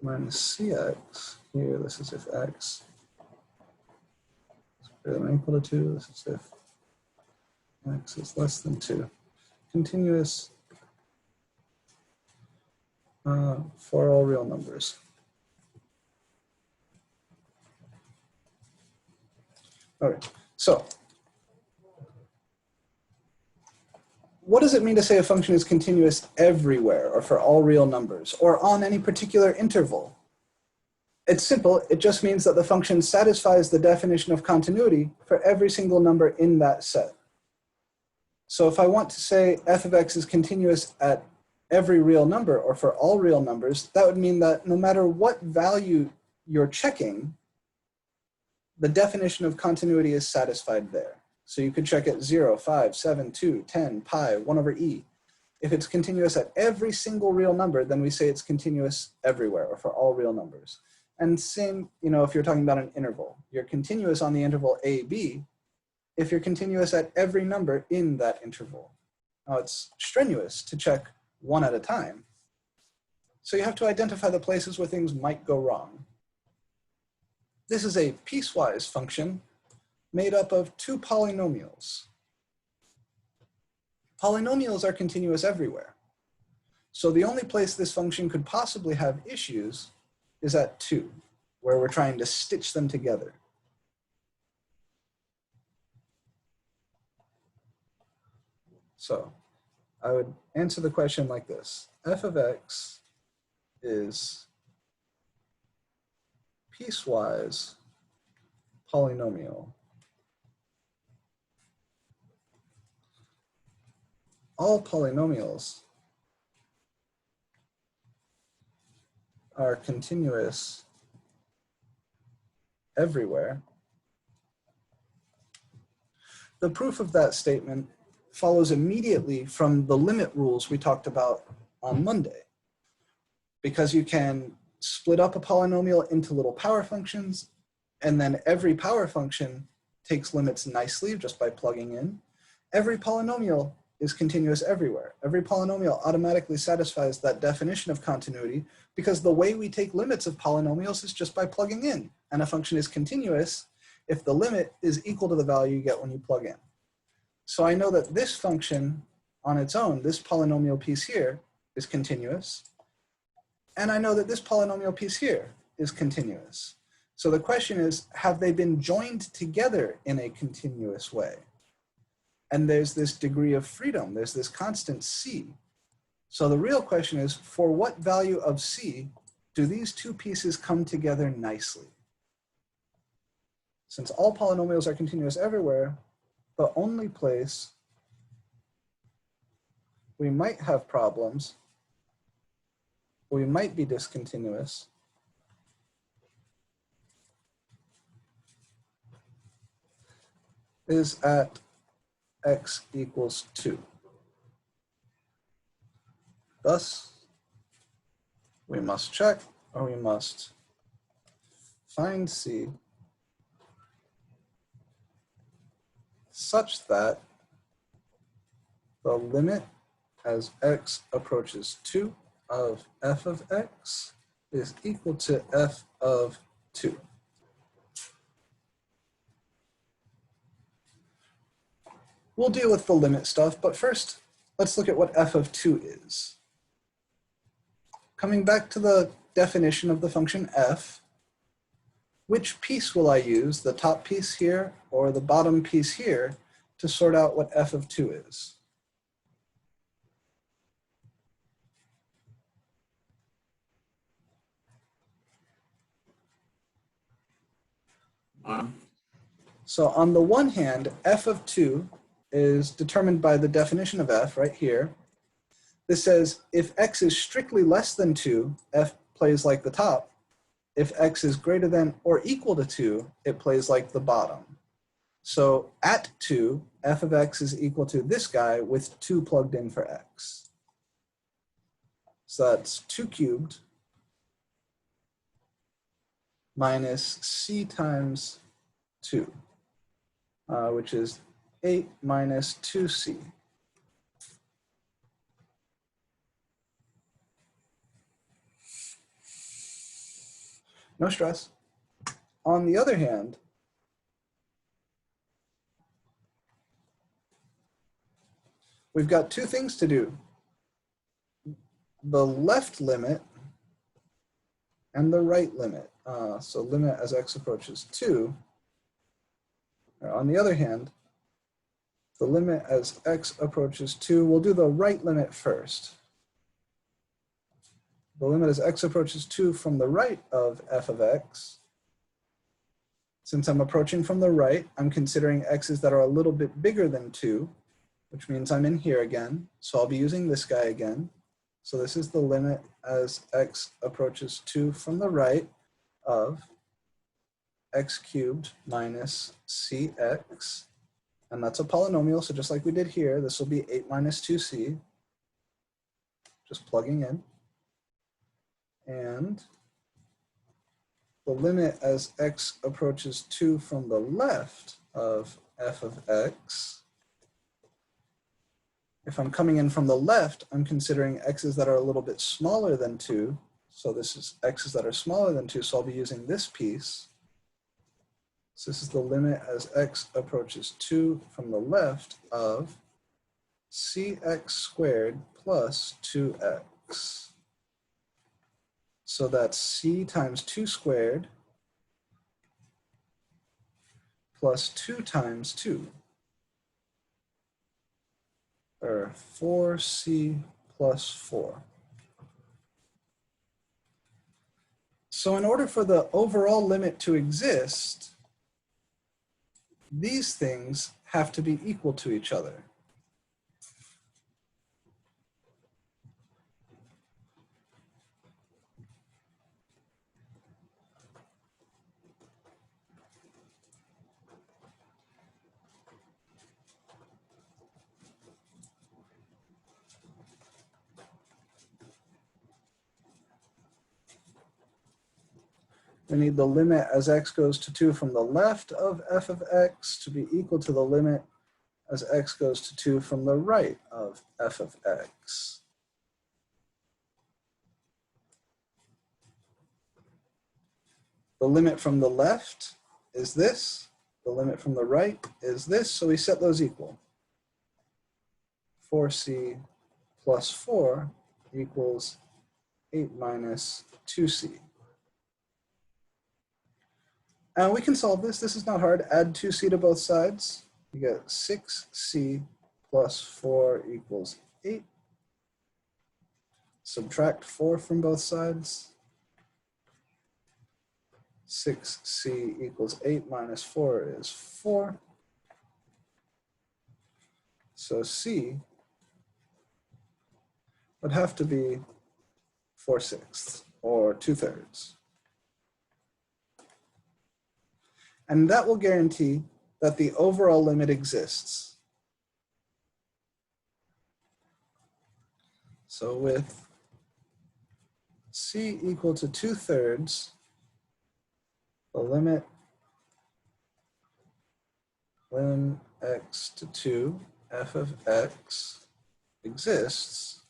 Speaker 1: minus cx. Here, this is if x is greater than or equal to 2. This is if x is less than 2. Continuous for all real numbers. All right, so what does it mean to say a function is continuous everywhere or for all real numbers or on any particular interval? It's simple. It just means that the function satisfies the definition of continuity for every single number in that set. So if I want to say f of x is continuous at every real number or for all real numbers, that would mean that no matter what value you're checking, the definition of continuity is satisfied there. So you could check at 0, 5, 7, 2, 10, pi, 1 over e. If it's continuous at every single real number, then we say it's continuous everywhere or for all real numbers. And same, if you're talking about an interval, you're continuous on the interval a, b, if you're continuous at every number in that interval. Now it's strenuous to check one at a time, So you have to identify the places where things might go wrong. This is a piecewise function made up of two polynomials. Polynomials are continuous everywhere. So the only place this function could possibly have issues is at 2, where we're trying to stitch them together. So I would answer the question like this. F of x is piecewise polynomial. All polynomials are continuous everywhere. The proof of that statement follows immediately from the limit rules we talked about on Monday. Because you can split up a polynomial into little power functions, and then every power function takes limits nicely just by plugging in. Every polynomial is continuous everywhere. Every polynomial automatically satisfies that definition of continuity because the way we take limits of polynomials is just by plugging in. And a function is continuous if the limit is equal to the value you get when you plug in. So I know that this function on its own, this polynomial piece here, is continuous. And I know that this polynomial piece here is continuous. So the question is, have they been joined together in a continuous way? And there's this degree of freedom. There's this constant c. So the real question is, for what value of c do these two pieces come together nicely? Since all polynomials are continuous everywhere, the only place we might have problems, we might be discontinuous, is at x equals 2. Thus, we must check, or we must find c such that the limit as x approaches 2 of f of x is equal to f of 2. We'll deal with the limit stuff, but first, let's look at what f of 2 is. Coming back to the definition of the function f, which piece will I use, the top piece here or the bottom piece here, to sort out what f of 2 is? So on the one hand, f of 2 is determined by the definition of f right here. This says if x is strictly less than 2, f plays like the top. If x is greater than or equal to 2, it plays like the bottom. So at 2, f of x is equal to this guy with 2 plugged in for x. So that's 2 cubed minus c times 2, which is 8 minus 2c. No stress. On the other hand, we've got two things to do. The left limit and the right limit. So limit as x approaches 2. On the other hand, the limit as x approaches 2, we'll do the right limit first. The limit as x approaches 2 from the right of f of x. Since I'm approaching from the right, I'm considering x's that are a little bit bigger than 2, which means I'm in here again. So I'll be using this guy again. So this is the limit as x approaches 2 from the right of x cubed minus cx. And that's a polynomial, so just like we did here, this will be 8 minus 2c, just plugging in. And the limit as x approaches 2 from the left of f of x If I'm coming in from the left, I'm considering x's that are a little bit smaller than 2. So this is x's that are smaller than 2, so I'll be using this piece. So this is the limit as x approaches 2 from the left of cx squared plus 2x. So that's c times 2 squared plus 2 times 2, or 4c plus 4. So in order for the overall limit to exist, these things have to be equal to each other. We need the limit as x goes to 2 from the left of f of x to be equal to the limit as x goes to 2 from the right of f of x. The limit from the left is this. The limit from the right is this. So we set those equal. 4c plus 4 equals 8 minus 2c. And we can solve this. This is not hard. Add 2c to both sides. You get 6c plus 4 equals 8. Subtract 4 from both sides. 6c equals 8 minus 4 is 4. So c would have to be 4/6 or 2/3. And that will guarantee that the overall limit exists. So with c equal to 2/3, the limit lim x to 2 f of x exists.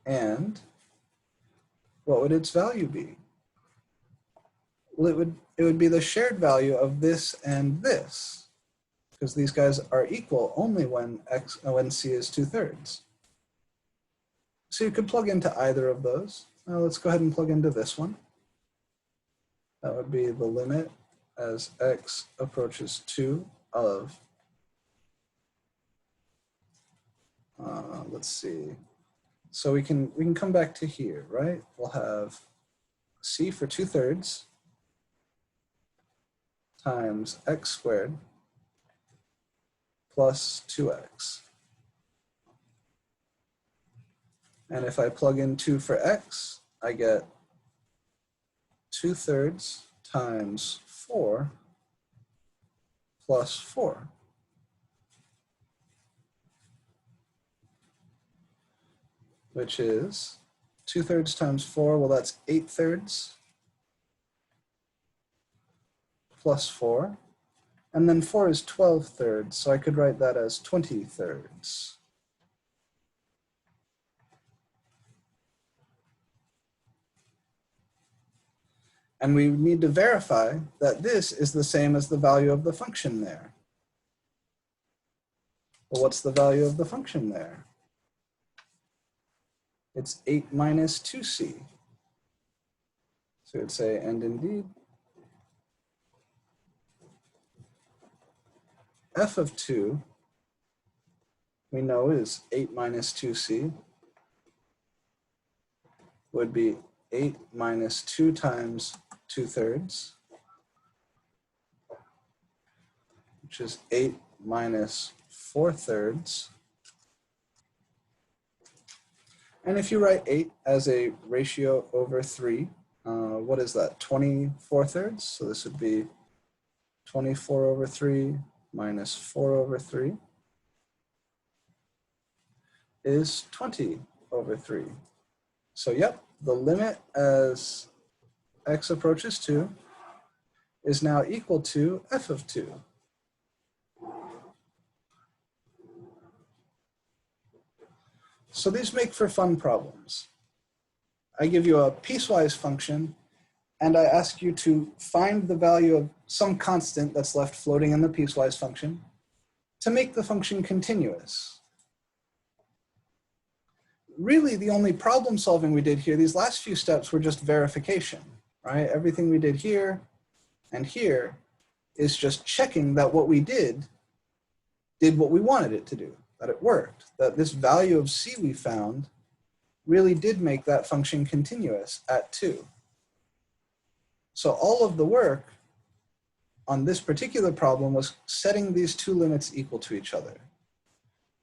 Speaker 1: And what would its value be? Well, it would be the shared value of this and this, because these guys are equal only when c is 2/3. So you could plug into either of those. Now let's go ahead and plug into this one. That would be the limit as x approaches 2 of, let's see. So we can come back to here, right? We'll have c for 2/3 times x squared plus 2x. And if I plug in 2 for x, I get 2/3 times 4 plus 4. Which is 2/3 times 4, well, that's 8/3 plus 4. And then 4 is 12/3, so I could write that as 20/3. And we need to verify that this is the same as the value of the function there. Well, what's the value of the function there? It's 8 minus 2c. So we'd say, and indeed, f of 2, we know is 8 minus 2c, would be 8 minus 2 times 2/3, which is 8 minus 4/3. And if you write 8 as a ratio over 3, what is that? 24/3. So this would be 24 over 3 minus 4 over 3 is 20 over 3. So yep, the limit as x approaches 2 is now equal to f of 2. So these make for fun problems. I give you a piecewise function, and I ask you to find the value of some constant that's left floating in the piecewise function to make the function continuous. Really, the only problem solving we did here, these last few steps were just verification, right? Everything we did here and here is just checking that what we did what we wanted it to do, that it worked, that this value of c we found really did make that function continuous at 2. So all of the work on this particular problem was setting these two limits equal to each other.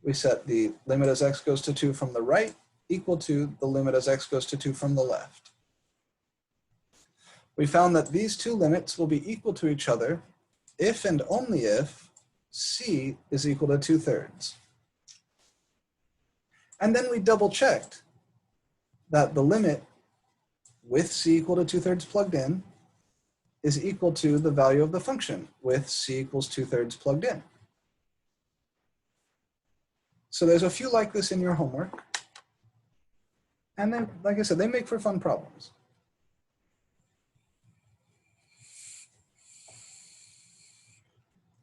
Speaker 1: We set the limit as x goes to 2 from the right equal to the limit as x goes to 2 from the left. We found that these two limits will be equal to each other if and only if c is equal to 2/3. And then we double checked that the limit with c equal to 2/3 plugged in is equal to the value of the function with c equals 2/3 plugged in. So there's a few like this in your homework. And then, like I said, they make for fun problems.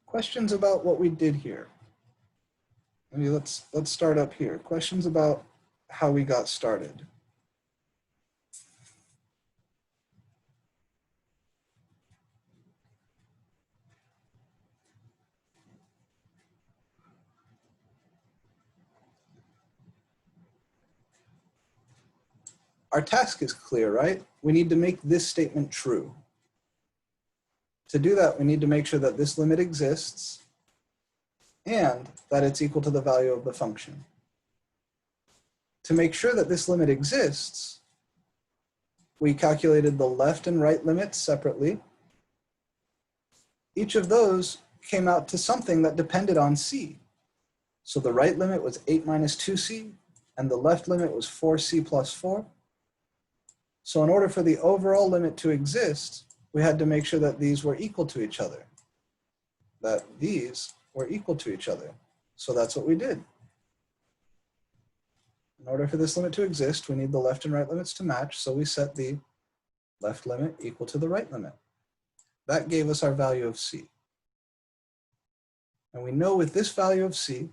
Speaker 1: Questions about what we did here? Maybe let's start up here. Questions about how we got started. Our task is clear, right? We need to make this statement true. To do that, we need to make sure that this limit exists and that it's equal to the value of the function. To make sure that this limit exists, we calculated the left and right limits separately. Each of those came out to something that depended on c. So the right limit was 8 minus 2c, and the left limit was 4c plus 4. So in order for the overall limit to exist, we had to make sure that these were equal to each other, that these were equal to each other. So that's what we did. In order for this limit to exist, we need the left and right limits to match, so we set the left limit equal to the right limit. That gave us our value of c. And we know with this value of c,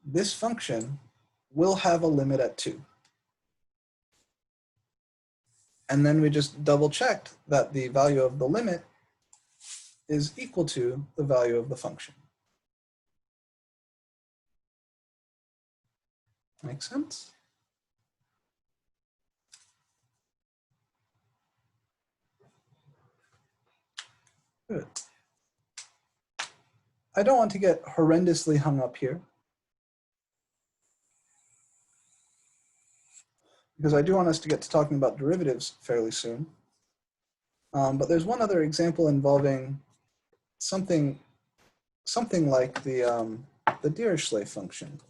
Speaker 1: this function will have a limit at 2. And then we just double checked that the value of the limit is equal to the value of the function. Make sense? Good. I don't want to get horrendously hung up here, because I do want us to get to talking about derivatives fairly soon. But there's one other example involving something like the Dirichlet function.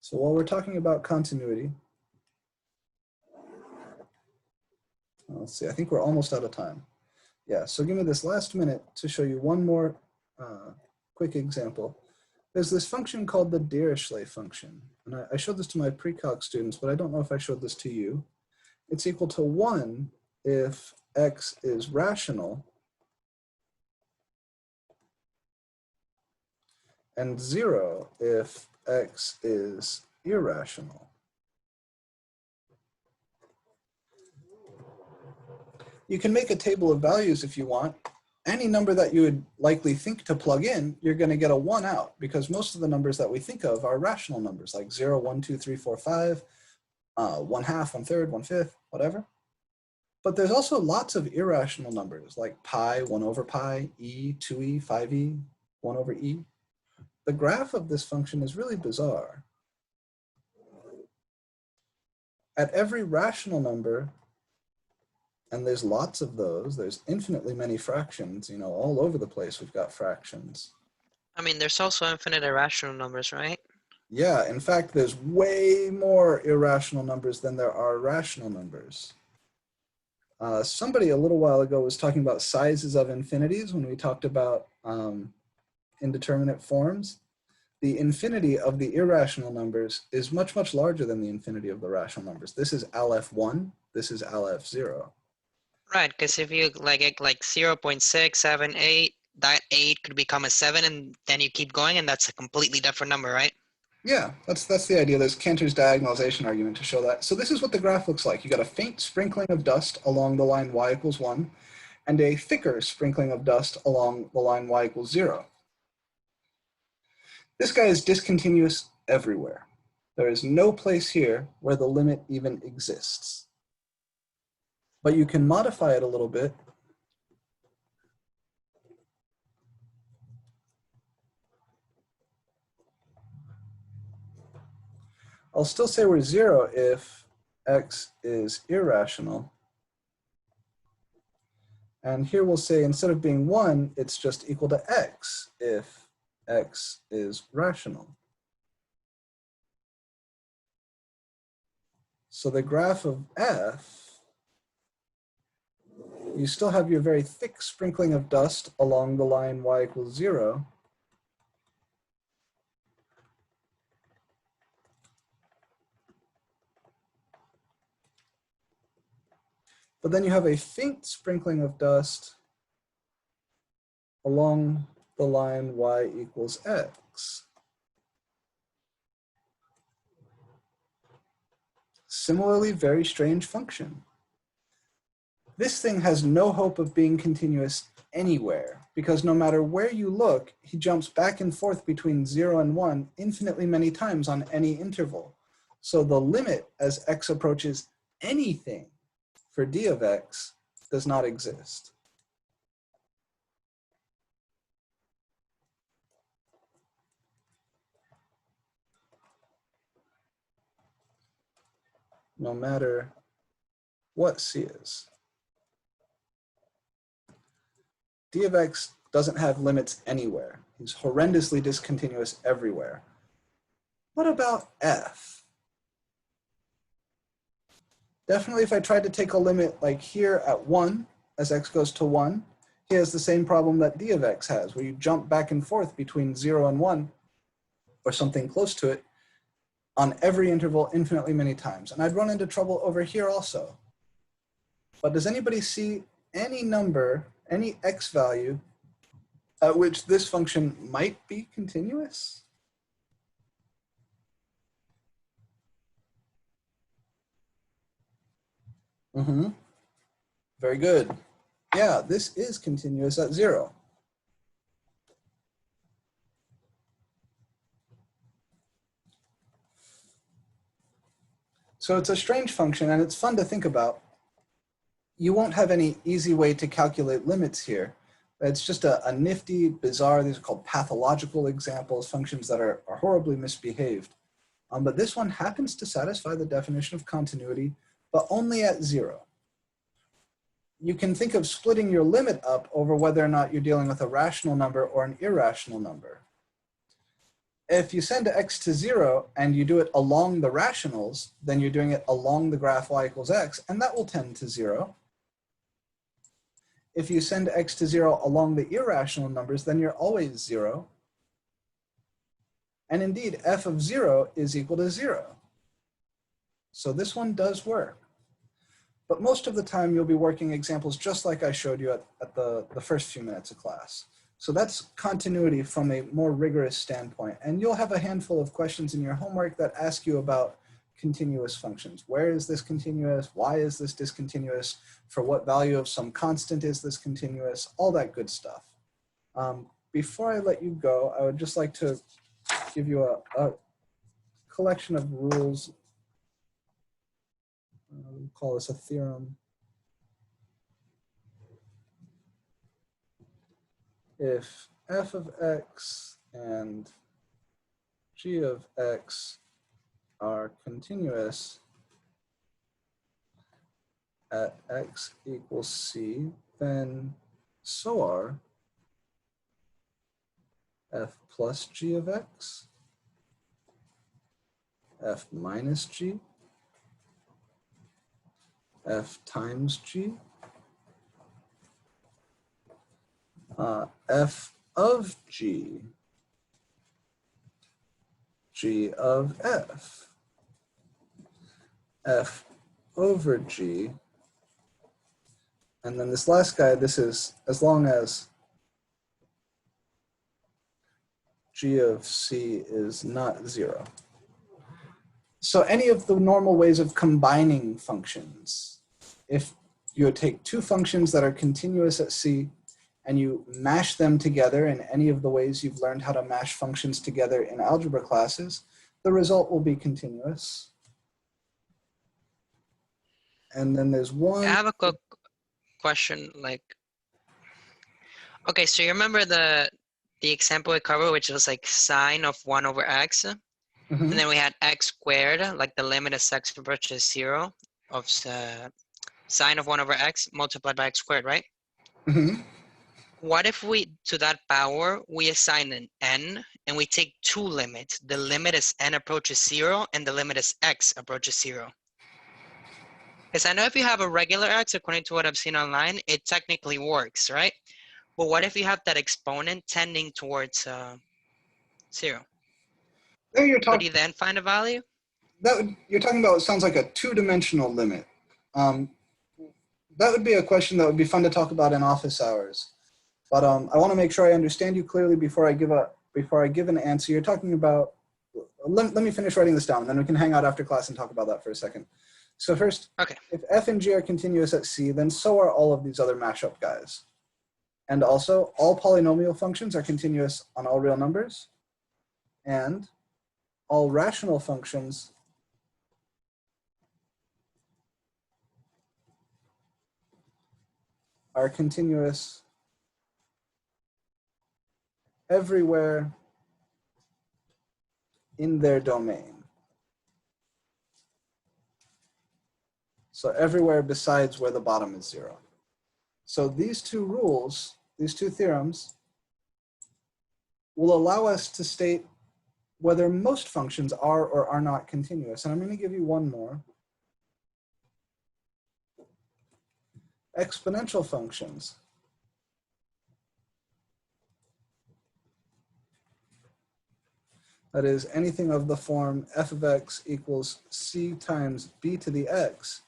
Speaker 1: So while we're talking about continuity, let's see, I think we're almost out of time. Yeah, so give me this last minute to show you one more quick example. There's this function called the Dirichlet function. And I showed this to my pre-calc students, but I don't know if I showed this to you. It's equal to 1 if x is rational and 0 if x is irrational. You can make a table of values if you want. Any number that you would likely think to plug in, you're going to get a 1 out, because most of the numbers that we think of are rational numbers, like 0, 1, 2, 3, 4, 5, 1/2, 1/3, 1/5, whatever. But there's also lots of irrational numbers, like pi, 1 over pi, e, 2e, 5e, 1 over e. The graph of this function is really bizarre. At every rational number, and there's lots of those, there's infinitely many fractions, you know, all over the place we've got fractions.
Speaker 5: I mean, there's also infinite irrational numbers, right?
Speaker 1: Yeah, in fact, there's way more irrational numbers than there are rational numbers. Somebody a little while ago was talking about sizes of infinities when we talked about indeterminate forms. the infinity of the irrational numbers is much, much larger than the infinity of the rational numbers. This is Aleph1, this is Aleph0.
Speaker 5: Right, because if you like 0.678, that 8 could become a 7, and then you keep going, and that's a completely different number, right?
Speaker 1: Yeah, that's the idea. There's Cantor's diagonalization argument to show that. So this is what the graph looks like. You got a faint sprinkling of dust along the line y equals 1, and a thicker sprinkling of dust along the line y equals 0. This guy is discontinuous everywhere. There is no place here where the limit even exists. But you can modify it a little bit. I'll still say we're 0 if x is irrational. And here we'll say instead of being 1, it's just equal to x if x is rational. So the graph of f, you still have your very thick sprinkling of dust along the line y equals 0. But then you have a faint sprinkling of dust along the line y equals x. Similarly, very strange function. This thing has no hope of being continuous anywhere, because no matter where you look, he jumps back and forth between 0 and 1 infinitely many times on any interval. So the limit as x approaches anything for d of x does not exist. No matter what c is. D of x doesn't have limits anywhere. He's horrendously discontinuous everywhere. What about f? Definitely if I tried to take a limit like here at 1, as x goes to 1, he has the same problem that d of x has, where you jump back and forth between 0 and 1, or something close to it, on every interval infinitely many times. And I'd run into trouble over here also. But does anybody see any number, any x value, at which this function might be continuous? Very good. Yeah, this is continuous at 0. So it's a strange function, and it's fun to think about. You won't have any easy way to calculate limits here. It's just a nifty, bizarre, these are called pathological examples, functions that are horribly misbehaved. But this one happens to satisfy the definition of continuity, but only at 0. You can think of splitting your limit up over whether or not you're dealing with a rational number or an irrational number. If you send x to 0 and you do it along the rationals, then you're doing it along the graph y equals x, and that will tend to 0. If you send x to 0 along the irrational numbers, then you're always 0. And indeed, f of 0 is equal to 0. So this one does work. But most of the time, you'll be working examples just like I showed you at the first few minutes of class. So that's continuity from a more rigorous standpoint. And you'll have a handful of questions in your homework that ask you about continuous functions. Where is this continuous? Why is this discontinuous? For what value of some constant is this continuous? All that good stuff. Before I let you go, I would just like to give you a collection of rules. We'll call this a theorem. If f of x and g of x are continuous at x equals c, then so are f plus g of x, f minus g, f times g, f of g, G of F. F over G. And then this last guy, this is as long as G of C is not 0. So any of the normal ways of combining functions, if you take two functions that are continuous at C and you mash them together in any of the ways you've learned how to mash functions together in algebra classes, the result will be continuous. And then there's one.
Speaker 5: I have a quick question. Like, okay, so you remember the example we covered, which was like sine of 1 over x, and then we had x squared, like the limit as x approaches 0 of sine of 1 over x multiplied by x squared, right? What if we, to that power, we assign an n and we take two limits? The limit as n approaches 0 and the limit as x approaches 0. Because I know if you have a regular x, according to what I've seen online, it technically works, right? But what if you have that exponent tending towards 0?
Speaker 1: There you're
Speaker 5: Could
Speaker 1: talking.
Speaker 5: you then find a value?
Speaker 1: You're talking about what sounds like a two-dimensional limit. That would be a question that would be fun to talk about in office hours. But I want to make sure I understand you clearly before I give an answer. You're talking about. Let me finish writing this down, then we can hang out after class and talk about that for a second. So first,
Speaker 5: okay,
Speaker 1: if f and g are continuous at C, then so are all of these other mashup guys. And also, all polynomial functions are continuous on all real numbers, and all rational functions are continuous everywhere in their domain. So everywhere besides where the bottom is 0. So these two rules, these two theorems, will allow us to state whether most functions are or are not continuous. And I'm going to give you one more. Exponential functions. That is, anything of the form f of x equals c times b to the x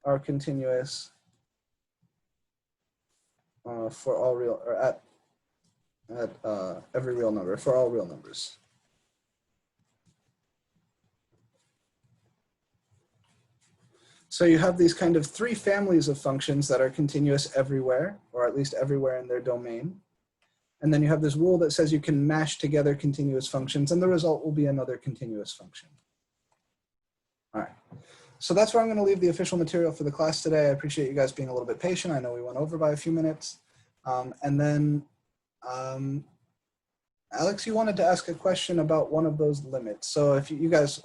Speaker 1: are continuous for all real, or at every real number, for all real numbers. So you have these kind of three families of functions that are continuous everywhere, or at least everywhere in their domain. And then you have this rule that says you can mash together continuous functions, and the result will be another continuous function. All right. So that's where I'm going to leave the official material for the class today. I appreciate you guys being a little bit patient. I know we went over by a few minutes. And then, Alex, you wanted to ask a question about one of those limits. So if you guys,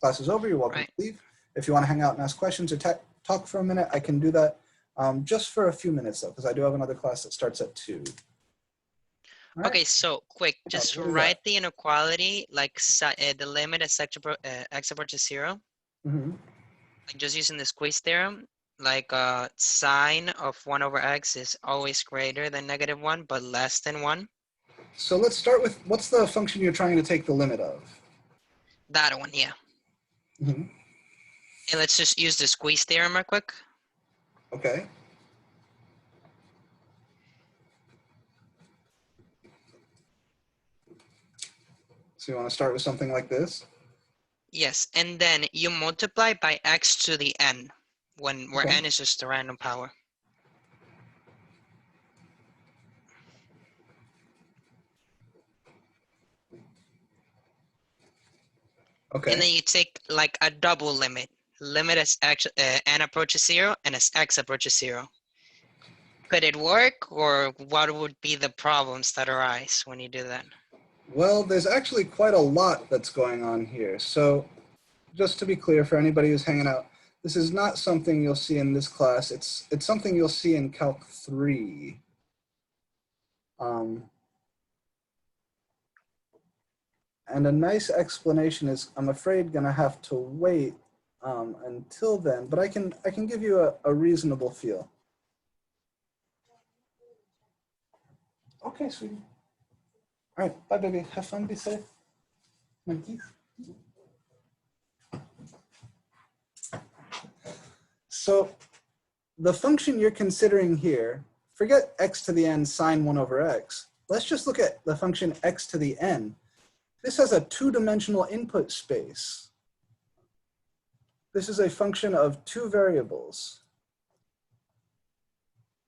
Speaker 1: class is over, you're welcome to leave. If you want to hang out and ask questions or talk for a minute, I can do that just for a few minutes, though, because I do have another class that starts at 2. Right.
Speaker 5: Okay, so quick, just write the inequality like the limit as x approaches 0. Like just using the squeeze theorem, like sine of 1 over x is always greater than -1, but less than 1.
Speaker 1: So let's start with, what's the function you're trying to take the limit of?
Speaker 5: That one, yeah. And let's just use the squeeze theorem real quick.
Speaker 1: Okay. So you want to start with something like this?
Speaker 5: Yes, and then you multiply by x to the n, where n is just a random power.
Speaker 1: Okay.
Speaker 5: And then you take like a double limit. Limit as n approaches 0 and as x approaches 0. Could it work, or what would be the problems that arise when you do that?
Speaker 1: Well, there's actually quite a lot that's going on here. So just to be clear for anybody who's hanging out, this is not something you'll see in this class. It's something you'll see in Calc 3. And a nice explanation is, I'm afraid, going to have to wait until then, but I can give you a reasonable feel. Okay, sweetie. All right, bye, baby. Have fun, be safe. Monkey. So the function you're considering here, forget x to the n sine 1 over x. Let's just look at the function x to the n. This has a two-dimensional input space. This is a function of two variables.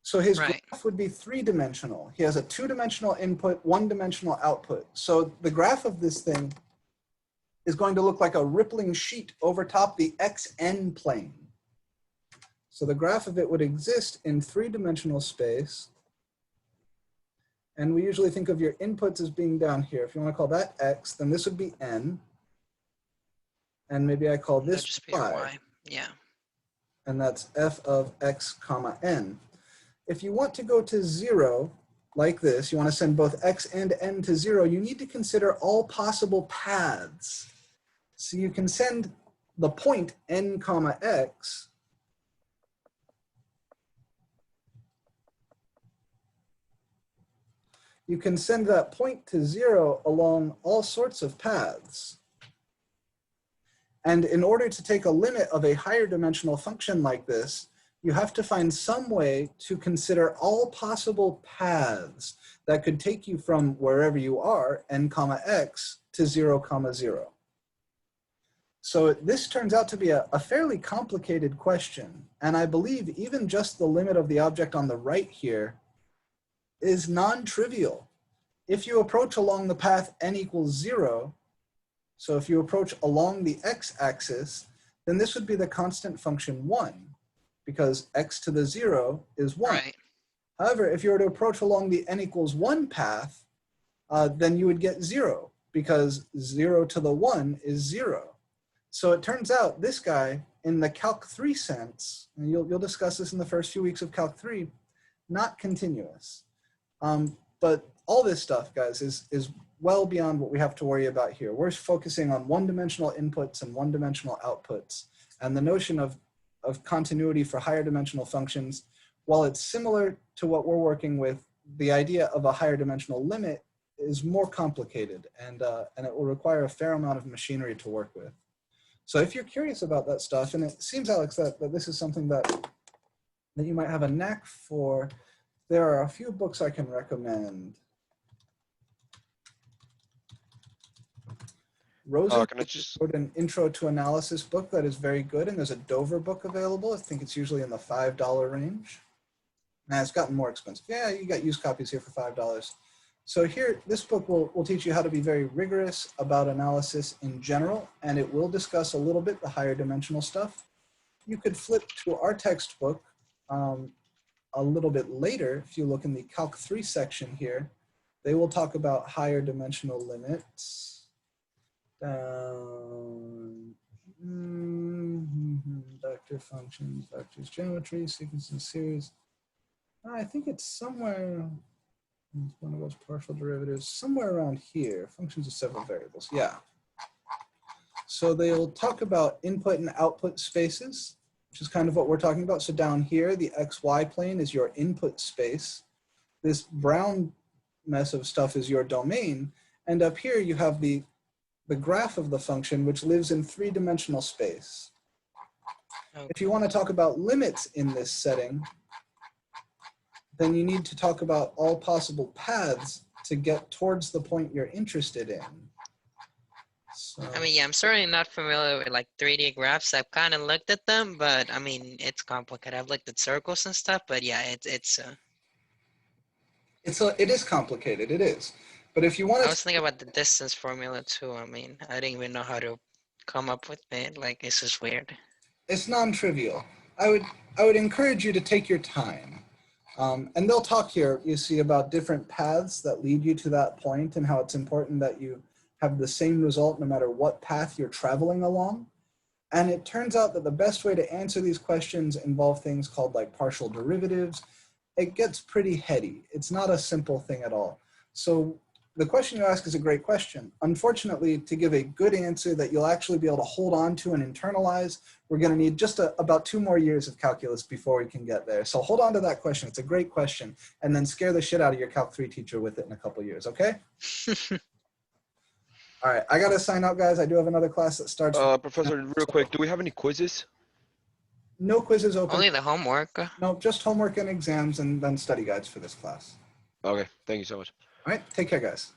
Speaker 1: So his
Speaker 5: Right.
Speaker 1: graph would be three-dimensional. He has a two-dimensional input, one-dimensional output. So the graph of this thing is going to look like a rippling sheet over top the xn plane. So the graph of it would exist in three-dimensional space. And we usually think of your inputs as being down here. If you want to call that x, then this would be n. And maybe I call
Speaker 5: That'd
Speaker 1: this
Speaker 5: just be a
Speaker 1: y.
Speaker 5: y. Yeah.
Speaker 1: And that's f of x comma n. If you want to go to 0, like this, you want to send both x and n to 0, you need to consider all possible paths. So you can send the point n comma x you can send that point to 0 along all sorts of paths. And in order to take a limit of a higher dimensional function like this, you have to find some way to consider all possible paths that could take you from wherever you are, n comma x, to 0 comma 0. So this turns out to be a fairly complicated question. And I believe even just the limit of the object on the right here is non-trivial. If you approach along the path n equals 0, so if you approach along the x-axis, then this would be the constant function 1, because x to the 0 is 1.
Speaker 5: Right.
Speaker 1: However, if you were to approach along the n equals 1 path, then you would get 0, because 0 to the 1 is 0. So it turns out this guy, in the Calc 3 sense, and you'll discuss this in the first few weeks of Calc 3, not continuous. But all this stuff, guys, is well beyond what we have to worry about here. We're focusing on one-dimensional inputs and one-dimensional outputs. And the notion of continuity for higher dimensional functions, while it's similar to what we're working with, the idea of a higher dimensional limit is more complicated, and it will require a fair amount of machinery to work with. So if you're curious about that stuff, and it seems, Alex, that this is something that you might have a knack for, there are a few books I can recommend. Rosen
Speaker 4: Can I just,
Speaker 1: wrote an intro to analysis book that is very good, and there's a Dover book available. I think it's usually in the $5 range. Nah, it's gotten more expensive. Yeah, you got used copies here for $5. So here, this book will teach you how to be very rigorous about analysis in general, and it will discuss a little bit the higher dimensional stuff. You could flip to our textbook a little bit later. If you look in the Calc 3 section here, they will talk about higher dimensional limits. Vector functions, vectors, geometry, sequences, series. I think it's somewhere, one of those partial derivatives, somewhere around here, functions of several variables, yeah. So they'll talk about input and output spaces, which is kind of what we're talking about. So down here, the XY plane is your input space. This brown mess of stuff is your domain. And up here, you have the graph of the function, which lives in three-dimensional space.
Speaker 5: Okay.
Speaker 1: If you want to talk about limits in this setting, then you need to talk about all possible paths to get towards the point you're interested in. So,
Speaker 5: I mean, yeah, I'm certainly not familiar with like 3D graphs. I've kind of looked at them, but I mean, it's complicated. I've looked at circles and stuff, but yeah, it
Speaker 1: is complicated, it is. But if you want
Speaker 5: I
Speaker 1: to,
Speaker 5: was thinking about the distance formula too. I mean, I didn't even know how to come up with it. Like, it's just weird.
Speaker 1: it's non-trivial. I would encourage you to take your time. And they'll talk here, you see, about different paths that lead you to that point and how it's important that you have the same result no matter what path you're traveling along. And it turns out that the best way to answer these questions involve things called like partial derivatives. It gets pretty heady. It's not a simple thing at all. So the question you ask is a great question. Unfortunately, to give a good answer that you'll actually be able to hold on to and internalize, we're going to need just about 2 more years of calculus before we can get there. So hold on to that question. It's a great question. And then scare the shit out of your Calc 3 teacher with it in a couple years, okay? All All right, I gotta sign out, guys. I do have another class that starts.
Speaker 4: Professor, real quick, do we have any quizzes?
Speaker 1: No quizzes open.
Speaker 5: Only the homework.
Speaker 1: No, just homework and exams, and then study guides for this class.
Speaker 4: Okay, thank you so much.
Speaker 1: All right, take care, guys.